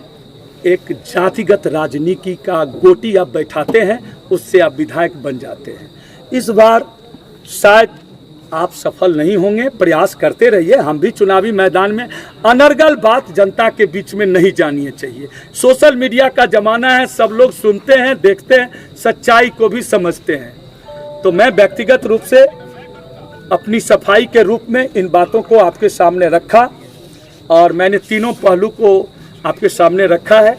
एक जातिगत राजनीति का गोटी आप बैठाते हैं, उससे आप विधायक बन जाते हैं। इस बार शायद आप सफल नहीं होंगे, प्रयास करते रहिए। हम भी चुनावी मैदान में अनर्गल बात जनता के बीच में नहीं जानी चाहिए। सोशल मीडिया का ज़माना है, सब लोग सुनते हैं, देखते हैं, सच्चाई को भी समझते हैं। तो मैं व्यक्तिगत रूप से अपनी सफाई के रूप में इन बातों को आपके सामने रखा, और मैंने तीनों पहलू को आपके सामने रखा है।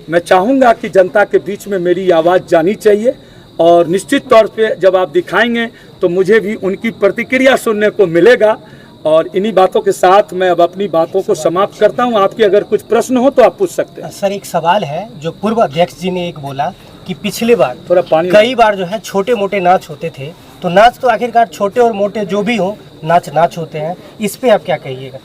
मैं चाहूँगा कि जनता के बीच में मेरी आवाज़ जानी चाहिए, और निश्चित तौर पे जब आप दिखाएंगे तो मुझे भी उनकी प्रतिक्रिया सुनने को मिलेगा। और इन्हीं बातों के साथ मैं अब अपनी बातों को समाप्त करता हूं। आपके अगर कुछ प्रश्न हो तो आप पूछ सकते हैं। सर, एक सवाल है जो पूर्व अध्यक्ष जी ने एक बोला कि पिछले बार थोड़ा पानी कई बार जो है छोटे मोटे नाच होते थे, तो नाच तो आखिरकार छोटे और मोटे जो भी हो नाच होते हैं, इस पे आप क्या कहिएगा?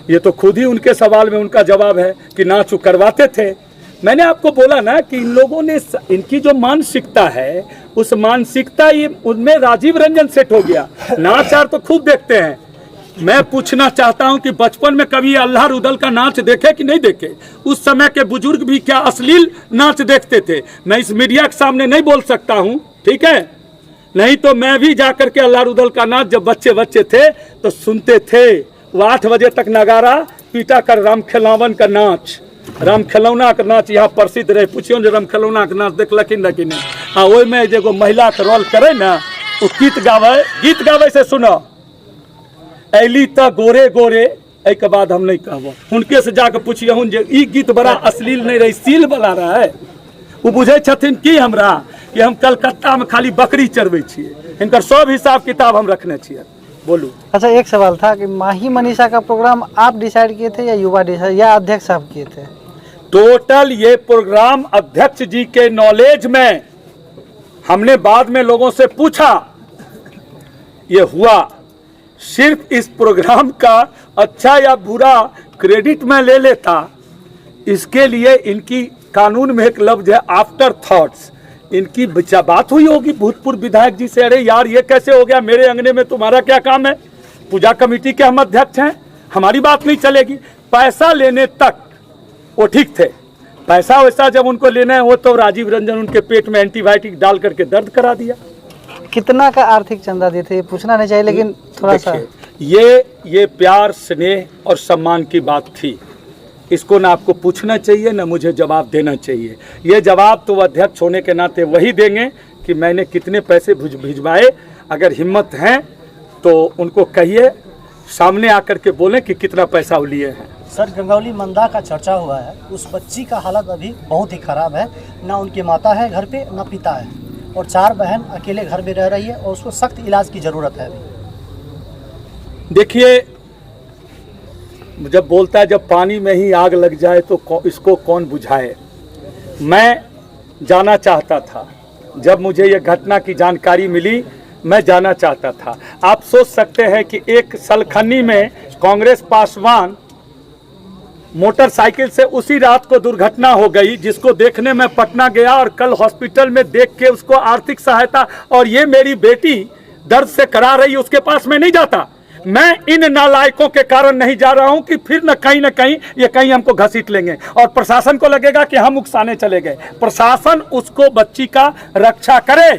ये तो खुद ही उनके सवाल में उनका जवाब है कि नाच करवाते थे। मैंने आपको बोला ना कि इन लोगों ने, इनकी जो मानसिकता है, उस मानसिकता ये उनमें राजीव रंजन सेट हो गया। नाच आर तो खूब देखते हैं। मैं पूछना चाहता हूं कि बचपन में कभी अल्लाह रुदल का नाच देखे कि नहीं देखे? उस समय के बुजुर्ग भी क्या अश्लील नाच देखते थे? मैं इस मीडिया के सामने नहीं बोल सकता हूं, ठीक है? नहीं तो मैं भी जाकर के अल्लाह रुदल का नाच जब बच्चे थे तो सुनते थे। वो 8 बजे तक नगारा पीटा कर राम खिलावन का नाच, राम खिलौना का नाच यहाँ प्रसिद्ध रहे। पूछियो जे राम खिलौना के नाच देखलखिन कि नहीं? हाँ, ओहि में एगो महिला के रोल करे ना, वो गीत गावे से सुनो, ऐली त गोरे गोरे, एक बाद हम नहीं कहबो। उनके से जाके पूछिए जे ई गीत बड़ा अश्लील नहीं रही, सील वाला रहा है। वो बुझे छथिन कि हमरा कि हम कलकत्ता में खाली बकरी चरबै छियै। इनकर सब हिसाब किताब हम रखने छियै। बोलू। अच्छा, एक सवाल था कि माही मनीषा का प्रोग्राम आप डिसाइड किए थे या युवा डिसाइड या अध्यक्ष साहब किए थे? टोटल ये प्रोग्राम अध्यक्ष जी के नॉलेज में, हमने बाद में लोगों से पूछा, ये हुआ। सिर्फ इस प्रोग्राम का अच्छा या बुरा क्रेडिट मैं ले लेता, इसके लिए इनकी कानून में एक लफ्ज है आफ्टर थॉट्स। इनकी बात हुई होगी भूतपूर्व विधायक जी से, अरे यार ये कैसे हो गया, मेरे अंगने में तुम्हारा क्या काम है? पूजा कमेटी के हम अध्यक्ष हैं, हमारी बात नहीं चलेगी। पैसा लेने तक वो ठीक थे, पैसा वैसा जब उनको लेना है वो तो राजीव रंजन उनके पेट में एंटीबायोटिक डाल करके दर्द करा दिया। कितना का आर्थिक चंदा देते ये पूछना नहीं चाहिए, लेकिन थोड़ा सा ये प्यार, स्नेह और सम्मान की बात थी। इसको ना आपको पूछना चाहिए ना मुझे जवाब देना चाहिए। ये जवाब तो अध्यक्ष होने के नाते वही देंगे कि मैंने कितने पैसे भिजवाए। अगर हिम्मत है तो उनको कहिए, सामने आकर के बोलें कि कितना पैसा वो लिए हैं। सर, गंगौली मंदा का चर्चा हुआ है, उस बच्ची का हालत अभी बहुत ही खराब है। ना उनकी माता है घर पे, ना पिता है, और 4 बहन अकेले घर में रह रही है, और उसको सख्त इलाज की ज़रूरत है अभी। देखिए, जब बोलता है जब पानी में ही आग लग जाए तो इसको कौन बुझाए। मैं जाना चाहता था, जब मुझे ये घटना की जानकारी मिली मैं जाना चाहता था। आप सोच सकते हैं कि एक सलखन्नी में कांग्रेस पासवान मोटरसाइकिल से उसी रात को दुर्घटना हो गई, जिसको देखने मैं पटना गया और कल हॉस्पिटल में देख के उसको आर्थिक सहायता, और ये मेरी बेटी दर्द से करा रही, उसके पास मैं नहीं जाता। मैं इन नालायकों के कारण नहीं जा रहा हूं कि फिर न कहीं ये कहीं हमको घसीट लेंगे और प्रशासन को लगेगा कि हम उकसाने चले गए। प्रशासन उसको बच्ची का रक्षा करे,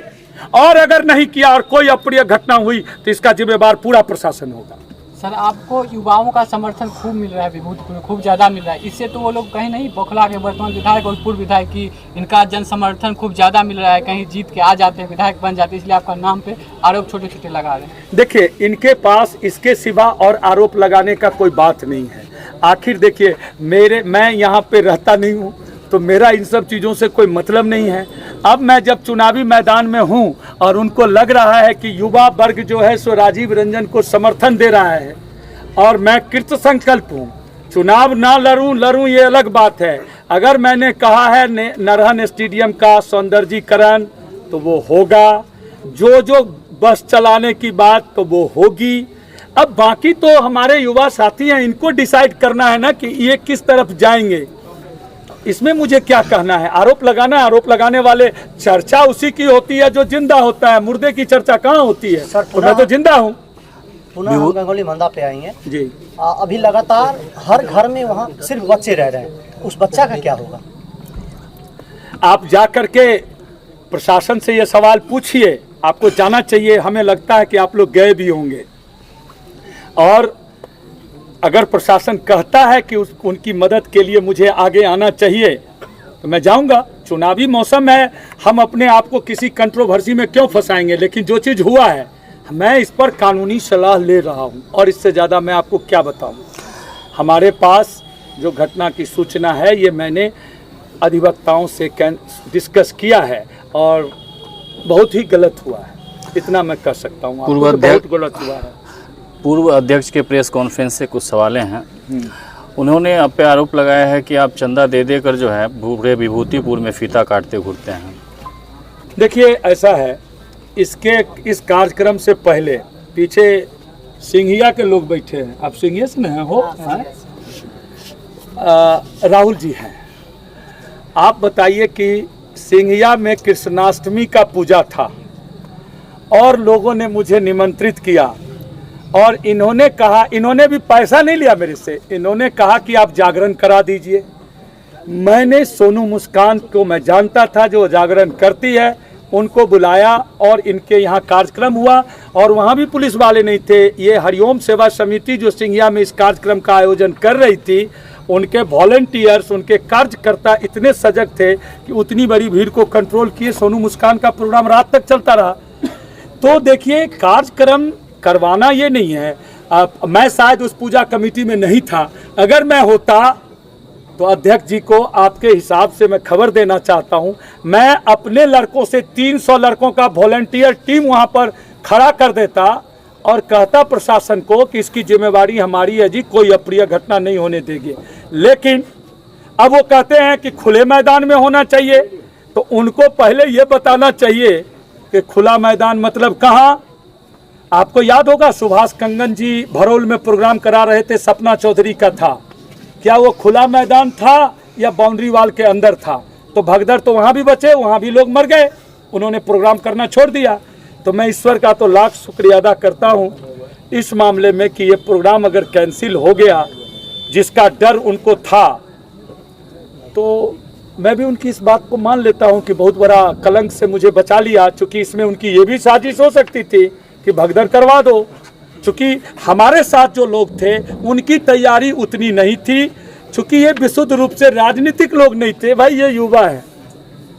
और अगर नहीं किया और कोई अप्रिय घटना हुई तो इसका जिम्मेवार पूरा प्रशासन होगा। सर, आपको युवाओं का समर्थन खूब मिल रहा है, विभूतिपुर खूब ज़्यादा मिल रहा है। इससे तो वो लोग कहीं नहीं बौखला के वर्तमान विधायक और पूर्व विधायक की इनका जन समर्थन खूब ज़्यादा मिल रहा है, कहीं जीत के आ जाते हैं, विधायक बन जाते हैं, इसलिए आपका नाम पे आरोप छोटे छोटे लगा रहे हैं। देखिए, इनके पास इसके सिवा और आरोप लगाने का कोई बात नहीं है। आखिर देखिए, मैं यहाँ पे रहता नहीं हूँ तो मेरा इन सब चीज़ों से कोई मतलब नहीं है। अब मैं जब चुनावी मैदान में हूँ और उनको लग रहा है कि युवा वर्ग जो है सो राजीव रंजन को समर्थन दे रहा है, और मैं कृत संकल्प हूँ, चुनाव ना लड़ूं ये अलग बात है। अगर मैंने कहा है नरहन स्टेडियम का सौंदर्यीकरण तो वो होगा, जो बस चलाने की बात तो वो होगी। अब बाकी तो हमारे युवा साथी हैं, इनको डिसाइड करना है ना कि ये किस तरफ जाएंगे। इसमें मुझे क्या कहना है? आरोप लगाना, आरोप लगाने वाले, चर्चा उसी की होती है जो जिंदा होता है, मुर्दे की चर्चा कहाँ होती है? सर, तो मैं तो जिंदा हूँ। पुनः हम गंगौली मंदा पे आएंगे जी। अभी लगातार हर घर में वहाँ सिर्फ बच्चे रह रहे हैं, उस बच्चा का क्या होगा? आप जा करके प्रशासन से ये सवाल पूछिए, आपको जाना चाहिए। हमें लगता है कि आप लोग गए भी होंगे, और अगर प्रशासन कहता है कि उनकी मदद के लिए मुझे आगे आना चाहिए तो मैं जाऊंगा। चुनावी मौसम है, हम अपने आप को किसी कंट्रोवर्सी में क्यों फंसाएंगे? लेकिन जो चीज़ हुआ है, मैं इस पर कानूनी सलाह ले रहा हूं, और इससे ज़्यादा मैं आपको क्या बताऊं। हमारे पास जो घटना की सूचना है, ये मैंने अधिवक्ताओं से डिस्कस किया है, और बहुत ही गलत हुआ है, इतना मैं कर सकता हूँ। बहुत गलत हुआ है। पूर्व अध्यक्ष के प्रेस कॉन्फ्रेंस से कुछ सवालें हैं। उन्होंने आप पे आरोप लगाया है कि आप चंदा दे देकर जो है पूरे विभूतिपुर में फीता काटते घूरते हैं। देखिए, ऐसा है, इस कार्यक्रम से पहले पीछे सिंघिया के लोग बैठे हैं। आप सिंघिया से नहीं हो? राहुल जी हैं। आप बताइए कि सिंघिया में कृष्णाष्टमी का पूजा था, और लोगों ने मुझे निमंत्रित किया, और इन्होंने कहा, इन्होंने भी पैसा नहीं लिया मेरे से, इन्होंने कहा कि आप जागरण करा दीजिए। मैंने सोनू मुस्कान को मैं जानता था, जो जागरण करती है, उनको बुलाया, और इनके यहाँ कार्यक्रम हुआ, और वहाँ भी पुलिस वाले नहीं थे। ये हरिओम सेवा समिति जो सिंघिया में इस कार्यक्रम का आयोजन कर रही थी, उनके वॉलंटियर्स, उनके कार्यकर्ता इतने सजग थे कि उतनी बड़ी भीड़ को कंट्रोल किए। सोनू मुस्कान का प्रोग्राम रात तक चलता रहा। तो देखिए, कार्यक्रम करवाना ये नहीं है। मैं शायद उस पूजा कमेटी में नहीं था, अगर मैं होता तो अध्यक्ष जी को आपके हिसाब से मैं खबर देना चाहता हूं, मैं अपने लड़कों से 300 लड़कों का वॉलंटियर टीम वहां पर खड़ा कर देता, और कहता प्रशासन को कि इसकी जिम्मेवारी हमारी है जी, कोई अप्रिय घटना नहीं होने देंगे। लेकिन अब वो कहते हैं कि खुले मैदान में होना चाहिए, तो उनको पहले ये बताना चाहिए कि खुला मैदान मतलब कहाँ। आपको याद होगा, सुभाष कंगन जी भरोल में प्रोग्राम करा रहे थे, सपना चौधरी का था। क्या वो खुला मैदान था या बाउंड्री वाल के अंदर था? तो भगदड़ तो वहाँ भी बचे, वहाँ भी लोग मर गए, उन्होंने प्रोग्राम करना छोड़ दिया। तो मैं ईश्वर का तो लाख शुक्रिया अदा करता हूँ इस मामले में कि ये प्रोग्राम अगर कैंसिल हो गया, जिसका डर उनको था, तो मैं भी उनकी इस बात को मान लेता हूँ कि बहुत बड़ा कलंक से मुझे बचा लिया। चूँकि इसमें उनकी ये भी साजिश हो सकती थी कि भगदड़ करवा दो, चूँकि हमारे साथ जो लोग थे उनकी तैयारी उतनी नहीं थी, चूँकि ये विशुद्ध रूप से राजनीतिक लोग नहीं थे। भाई, ये युवा है,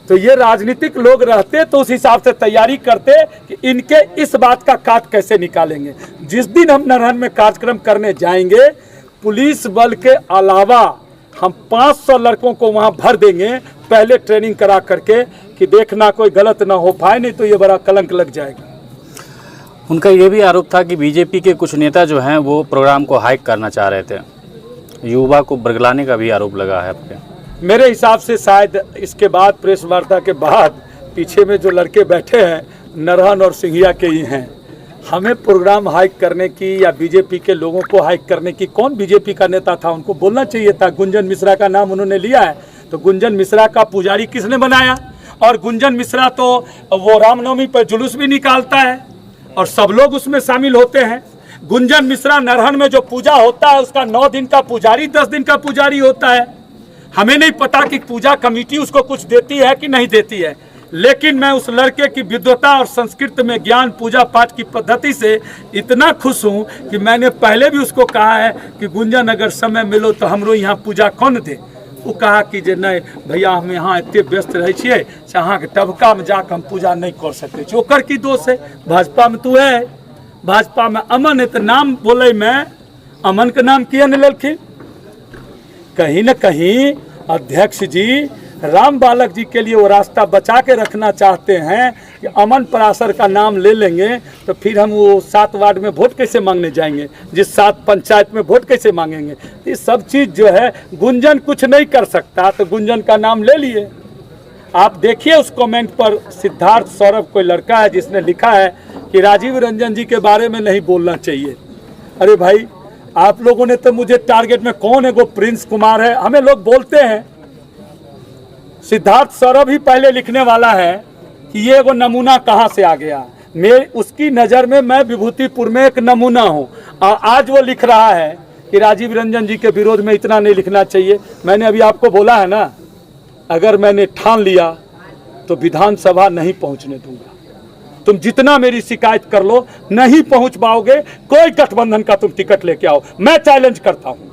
तो ये राजनीतिक लोग रहते तो उस हिसाब से तैयारी करते कि इनके इस बात का काट कैसे निकालेंगे। जिस दिन हम नरहन में कार्यक्रम करने जाएंगे, पुलिस बल के अलावा हम 500 लड़कों को वहाँ भर देंगे, पहले ट्रेनिंग करा करके, कि देखना कोई गलत ना हो पाए, नहीं तो ये बड़ा कलंक लग जाएगा। उनका ये भी आरोप था कि बीजेपी के कुछ नेता जो हैं वो प्रोग्राम को हाइक करना चाह रहे थे। युवा को बरगलाने का भी आरोप लगा है आप पे। मेरे हिसाब से शायद इसके बाद, प्रेस वार्ता के बाद, पीछे में जो लड़के बैठे हैं नरहन और सिंघिया के ही हैं। हमें प्रोग्राम हाइक करने की या बीजेपी के लोगों को हाइक करने की, कौन बीजेपी का नेता था, उनको बोलना चाहिए था। गुंजन मिश्रा का नाम उन्होंने लिया है, तो गुंजन मिश्रा का पुजारी किसने बनाया? और गुंजन मिश्रा तो वो रामनवमी पर जुलूस भी निकालता है, और सब लोग उसमें शामिल होते हैं। गुंजन मिश्रा नरहन में जो पूजा होता है, उसका 9 दिन का पुजारी, 10 दिन का पुजारी होता है। हमें नहीं पता कि पूजा कमेटी उसको कुछ देती है कि नहीं देती है, लेकिन मैं उस लड़के की विद्वता और संस्कृत में ज्ञान, पूजा पाठ की पद्धति से इतना खुश हूँ कि मैंने पहले भी उसको कहा है कि गुंजन, अगर समय मिलो तो हमरो यहाँ पूजा कौन दे। वो कहा कि जे नहीं भैया, हम यहाँ इतने व्यस्त रहे छियै, अहाँ के टबका में जाकर हम पूजा नहीं कर सकते। ओकर की दोष है? भाजपा में तू है, भाजपा में अमन है, तो नाम बोले में अमन के नाम किया नहीं लेलखिन? कहीं न कहीं अध्यक्ष जी राम बालक जी के लिए वो रास्ता बचा के रखना चाहते हैं कि अमन पराशर का नाम ले लेंगे तो फिर हम वो 7 वार्ड में वोट कैसे मांगने जाएंगे, जिस 7 पंचायत में वोट कैसे मांगेंगे। ये सब चीज़ जो है, गुंजन कुछ नहीं कर सकता तो गुंजन का नाम ले लिए। आप देखिए उस कमेंट पर सिद्धार्थ सौरभ कोई लड़का है जिसने लिखा है कि राजीव रंजन जी के बारे में नहीं बोलना चाहिए। अरे भाई आप लोगों ने तो मुझे टारगेट में, कौन है वो प्रिंस कुमार है, हमें लोग बोलते हैं। सिद्धार्थ सौरभ ही पहले लिखने वाला है कि ये वो नमूना कहाँ से आ गया। मैं उसकी नज़र में मैं विभूतिपुर में एक नमूना हूँ। आज वो लिख रहा है कि राजीव रंजन जी के विरोध में इतना नहीं लिखना चाहिए। मैंने अभी आपको बोला है ना, अगर मैंने ठान लिया तो विधानसभा नहीं पहुँचने दूंगा। तुम जितना मेरी शिकायत कर लो, नहीं पहुँच पाओगे। कोई गठबंधन का तुम टिकट लेके आओ, मैं चैलेंज करता हूँ।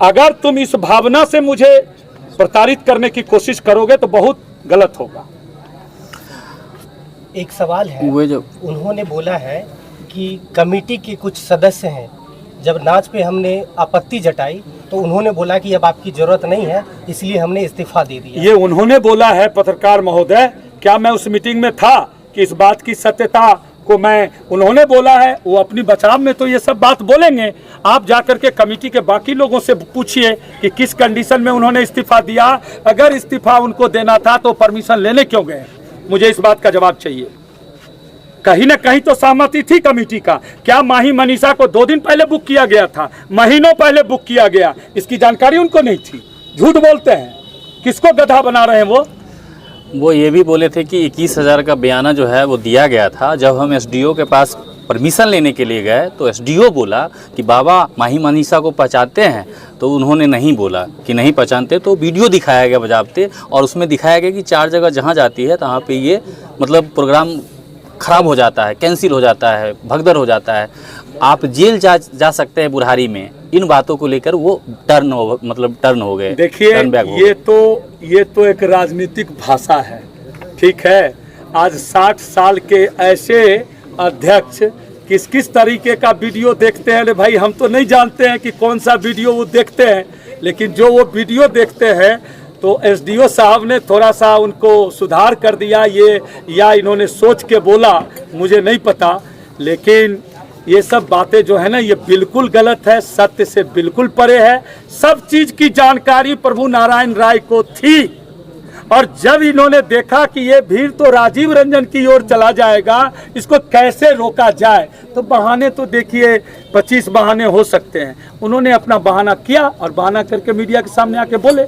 अगर तुम इस भावना से मुझे प्रताड़ित करने की कोशिश करोगे तो बहुत गलत होगा। एक सवाल है, वो जो उन्होंने बोला है कि कमेटी के कुछ सदस्य हैं, जब नाच पे हमने आपत्ति जताई तो उन्होंने बोला कि अब आपकी जरूरत नहीं है, इसलिए हमने इस्तीफा दे दिया। ये उन्होंने बोला है पत्रकार महोदय, क्या मैं उस मीटिंग में था कि इस बात की सत्यता को उन्होंने बोला है। वो अपनी बचाव में तो ये सब बात बोलेंगे। आप जाकर के कमेटी के बाकी लोगों से पूछिए कि किस कंडीशन में उन्होंने इस्तीफा दिया। अगर इस्तीफा उनको देना था तो परमिशन लेने क्यों गए, मुझे इस बात का जवाब चाहिए। कहीं ना कहीं तो सहमति थी कमेटी का। क्या माही मनीषा को 2 दिन पहले बुक किया गया था, महीनों पहले बुक किया गया, इसकी जानकारी उनको नहीं थी। झूठ बोलते हैं, किसको गधा बना रहे हैं वो ये भी बोले थे कि 21,000 का बयाना जो है वो दिया गया था। जब हम एसडीओ के पास परमिशन लेने के लिए गए तो एसडीओ बोला कि बाबा माही मनीषा को पहचानते हैं, तो उन्होंने नहीं बोला कि नहीं पहचानते। तो वीडियो दिखाया गया बजाबते, और उसमें दिखाया गया कि 4 जगह जहाँ जाती है तहाँ पे ये मतलब प्रोग्राम ख़राब हो जाता है, कैंसिल हो जाता है, भगदड़ हो जाता है, आप जेल जा सकते हैं बुढ़ारी में। इन बातों को लेकर वो टर्न हो गए। देखिए ये तो एक राजनीतिक भाषा है, ठीक है। आज 60 साल के ऐसे अध्यक्ष किस किस तरीके का वीडियो देखते हैं। अरे भाई हम तो नहीं जानते हैं कि कौन सा वीडियो वो देखते हैं, लेकिन जो वो वीडियो देखते हैं तो एसडीओ साहब ने थोड़ा सा उनको सुधार कर दिया, ये या इन्होंने सोच के बोला, मुझे नहीं पता। लेकिन ये सब बातें जो है ना, ये बिल्कुल गलत है, सत्य से बिल्कुल परे है। सब चीज़ की जानकारी प्रभु नारायण राय को थी, और जब इन्होंने देखा कि ये भीड़ तो राजीव रंजन की ओर चला जाएगा, इसको कैसे रोका जाए, तो बहाने तो देखिए 25 बहाने हो सकते हैं। उन्होंने अपना बहाना किया और बहाना करके मीडिया के सामने आके बोले।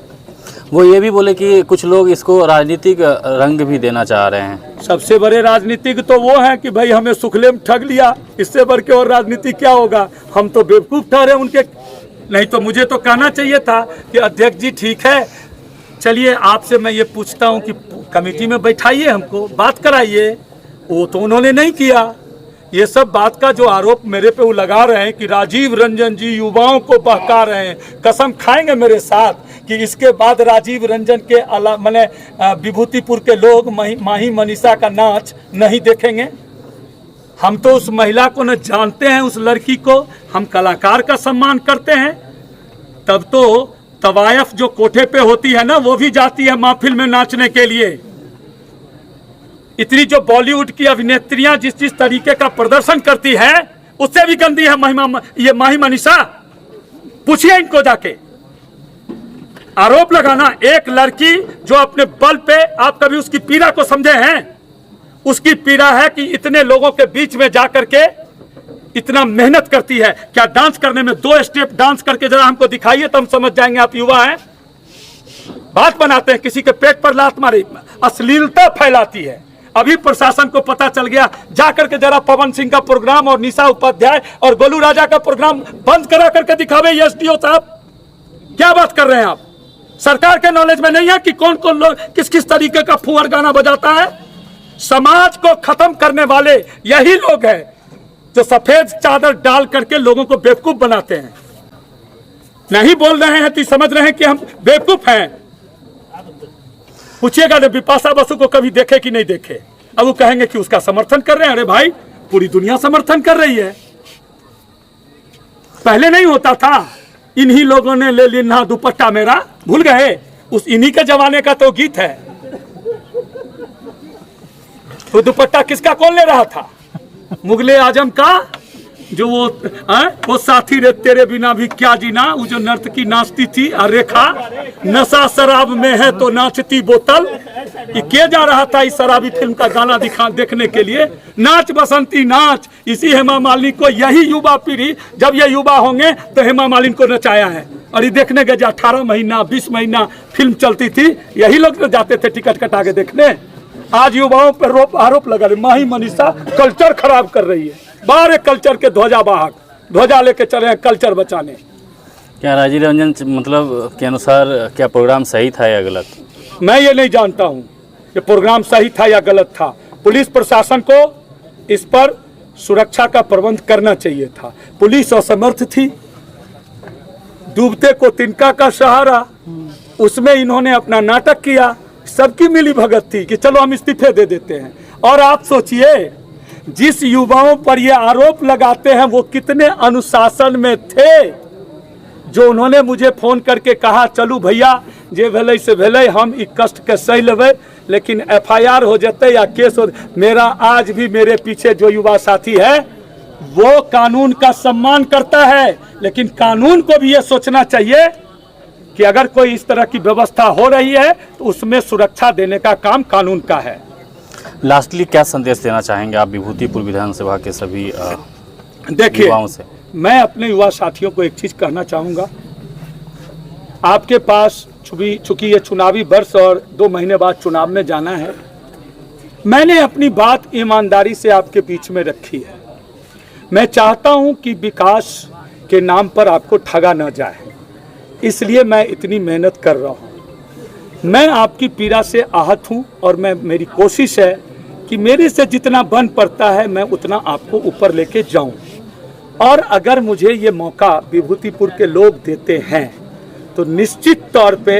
वो ये भी बोले कि कुछ लोग इसको राजनीतिक रंग भी देना चाह रहे हैं। सबसे बड़े राजनीतिक तो वो हैं कि भाई हमें सुखले में ठग लिया, इससे बढ़ के और राजनीति क्या होगा। हम तो बेवकूफ़ ठहरे उनके। नहीं तो मुझे तो कहना चाहिए था कि अध्यक्ष जी ठीक है, चलिए आपसे मैं ये पूछता हूँ कि कमेटी में बैठाइए, हमको बात कराइए। वो तो उन्होंने नहीं किया। ये सब बात का जो आरोप मेरे पे वो लगा रहे हैं कि राजीव रंजन जी युवाओं को बहका रहे हैं, कसम खाएंगे मेरे साथ कि इसके बाद राजीव रंजन के मैंने विभूतिपुर के लोग माही मनीषा का नाच नहीं देखेंगे। हम तो उस महिला को न जानते हैं, उस लड़की को हम कलाकार का सम्मान करते हैं। तब तो तवायफ जो कोठे पे होती है ना, वो भी जाती है महफिल में नाचने के लिए। इतनी जो बॉलीवुड की अभिनेत्रियां जिस तरीके का प्रदर्शन करती है, उससे भी गंदी है ये माही मनीषा। पूछिए इनको जाके। आरोप लगाना, एक लड़की जो अपने बल पे, आप कभी उसकी पीड़ा को समझे हैं? उसकी पीड़ा है कि इतने लोगों के बीच में जाकर के इतना मेहनत करती है। क्या डांस करने में 2 स्टेप डांस करके जरा हमको दिखाइए तो हम समझ जाएंगे आप युवा हैं। बात बनाते हैं, किसी के पेट पर लात मारी, अश्लीलता फैलाती है। अभी प्रशासन को पता चल गया, जाकर के जरा पवन सिंह का प्रोग्राम और निशा उपाध्याय और गोलू राजा का प्रोग्राम बंद करा करके दिखावे। एसडीओ साहब क्या बात कर रहे हैं आप? सरकार के नॉलेज में नहीं है कि कौन कौन लोग किस किस तरीके का फुहर गाना बजाता है। समाज को खत्म करने वाले यही लोग हैं जो सफेद चादर डाल करके लोगों को बेवकूफ बनाते हैं। नहीं बोल रहे हैं तो समझ रहे हैं कि हम बेवकूफ हैं। पूछिएगा ना बिपाशा बसु को कभी देखे कि नहीं देखे, अब वो कहेंगे कि उसका समर्थन कर रहे हैं। अरे भाई पूरी दुनिया समर्थन कर रही है। पहले नहीं होता था, इन्हीं लोगों ने ले लिया दुपट्टा मेरा, भूल गए? उस इन्हीं के जमाने का तो गीत है। तो दुपट्टा किसका कौन ले रहा था? मुगले आजम का जो वो साथी रे तेरे बिना भी क्या जीना, वो जो नर्तकी नाचती थी और रेखा, नशा शराब में है तो नाचती बोतल, ये किया जा रहा था इस शराबी फिल्म का गाना देखने के लिए। नाच बसंती नाच, इसी हेमा मालिनी को यही युवा पीढ़ी, जब ये युवा होंगे तो हेमा मालिनी को नचाया है। और ये देखने के जो 18 महीना 20 महीना फिल्म चलती थी, यही लोग तो जाते थे टिकट कटा के देखने। आज युवाओं पर आरोप लगा रहे, माही मनीषा कल्चर खराब कर रही है। बाहर कल्चर के ध्वजावाहक, ध्वजा लेके चले हैं कल्चर बचाने। क्या राजीव रंजन मतलब के अनुसार क्या प्रोग्राम सही था या गलत? मैं ये नहीं जानता हूँ कि प्रोग्राम सही था या गलत था। पुलिस प्रशासन को इस पर सुरक्षा का प्रबंध करना चाहिए था। पुलिस असमर्थ थी, डूबते को तिनका का सहारा, उसमें इन्होंने अपना नाटक किया। सबकी मिली भगत थी कि चलो हम इस्तीफे दे देते हैं। और आप सोचिए, जिस युवाओं पर ये आरोप लगाते हैं वो कितने अनुशासन में थे, जो उन्होंने मुझे फोन करके कहा चलू भैया जे भेलै से भेलै, हम ई कष्ट के सह लेबै, लेकिन FIR हो जाते या केस हो। मेरा आज भी मेरे पीछे जो युवा साथी है वो कानून का सम्मान करता है, लेकिन कानून को भी ये सोचना चाहिए कि अगर कोई इस तरह की व्यवस्था हो रही है तो उसमें सुरक्षा देने का काम कानून का है। लास्टली क्या संदेश देना चाहेंगे आप विभूतिपुर विधानसभा के सभी देखिए, युवाओं से? मैं अपने युवा साथियों को एक चीज कहना चाहूँगा। आपके पास चूंकि ये चुनावी वर्ष और 2 महीने बाद चुनाव में जाना है, मैंने अपनी बात ईमानदारी से आपके बीच में रखी है। मैं चाहता हूं कि विकास के नाम पर आपको ठगा न जाए, इसलिए मैं इतनी मेहनत कर रहा हूं। मैं आपकी पीड़ा से आहत हूं और मेरी कोशिश है कि मेरे से जितना बन पड़ता है मैं उतना आपको ऊपर लेके जाऊं। और अगर मुझे ये मौका विभूतिपुर के लोग देते हैं तो निश्चित तौर पे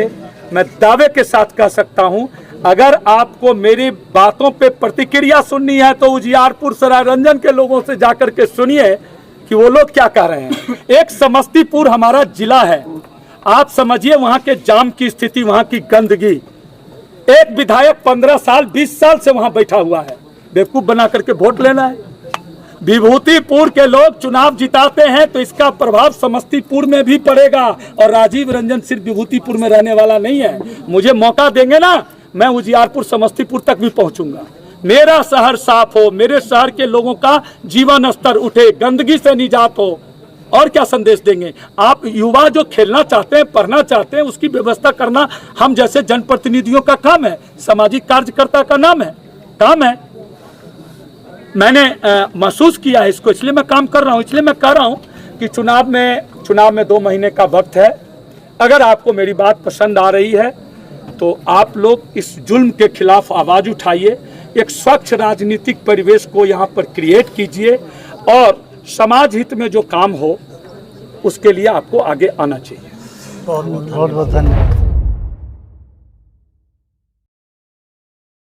मैं दावे के साथ कह सकता हूं, अगर आपको मेरी बातों पे प्रतिक्रिया सुननी है तो उजियारपुर सराय रंजन के लोगों से जाकर के सुनिए कि वो लोग क्या कह रहे हैं। एक समस्तीपुर हमारा जिला है, आप समझिए वहां के जाम की स्थिति, वहां की गंदगी। एक विधायक 15 साल 20 साल से वहां बैठा हुआ है, बेवकूफ बना करके वोट लेना है। विभूतिपुर के लोग चुनाव जिताते हैं तो इसका प्रभाव समस्तीपुर में भी पड़ेगा। और राजीव रंजन सिर्फ विभूतिपुर में रहने वाला नहीं है, मुझे मौका देंगे ना, मैं उजियारपुर समस्तीपुर तक भी पहुंचूंगा। मेरा शहर साफ हो, मेरे शहर के लोगों का जीवन स्तर उठे, गंदगी से निजात हो। और क्या संदेश देंगे आप? युवा जो खेलना चाहते हैं, पढ़ना चाहते हैं, उसकी व्यवस्था करना हम जैसे जनप्रतिनिधियों का काम है, सामाजिक कार्यकर्ता का काम है। मैंने महसूस किया है इसको, इसलिए मैं काम कर रहा हूँ। इसलिए मैं कह रहा हूँ कि चुनाव में 2 महीने का वक्त है। अगर आपको मेरी बात पसंद आ रही है तो आप लोग इस जुल्म के खिलाफ आवाज़ उठाइए, एक स्वच्छ राजनीतिक परिवेश को यहाँ पर क्रिएट कीजिए और समाज हित में जो काम हो उसके लिए आपको आगे आना चाहिए। बहुत बहुत धन्यवाद।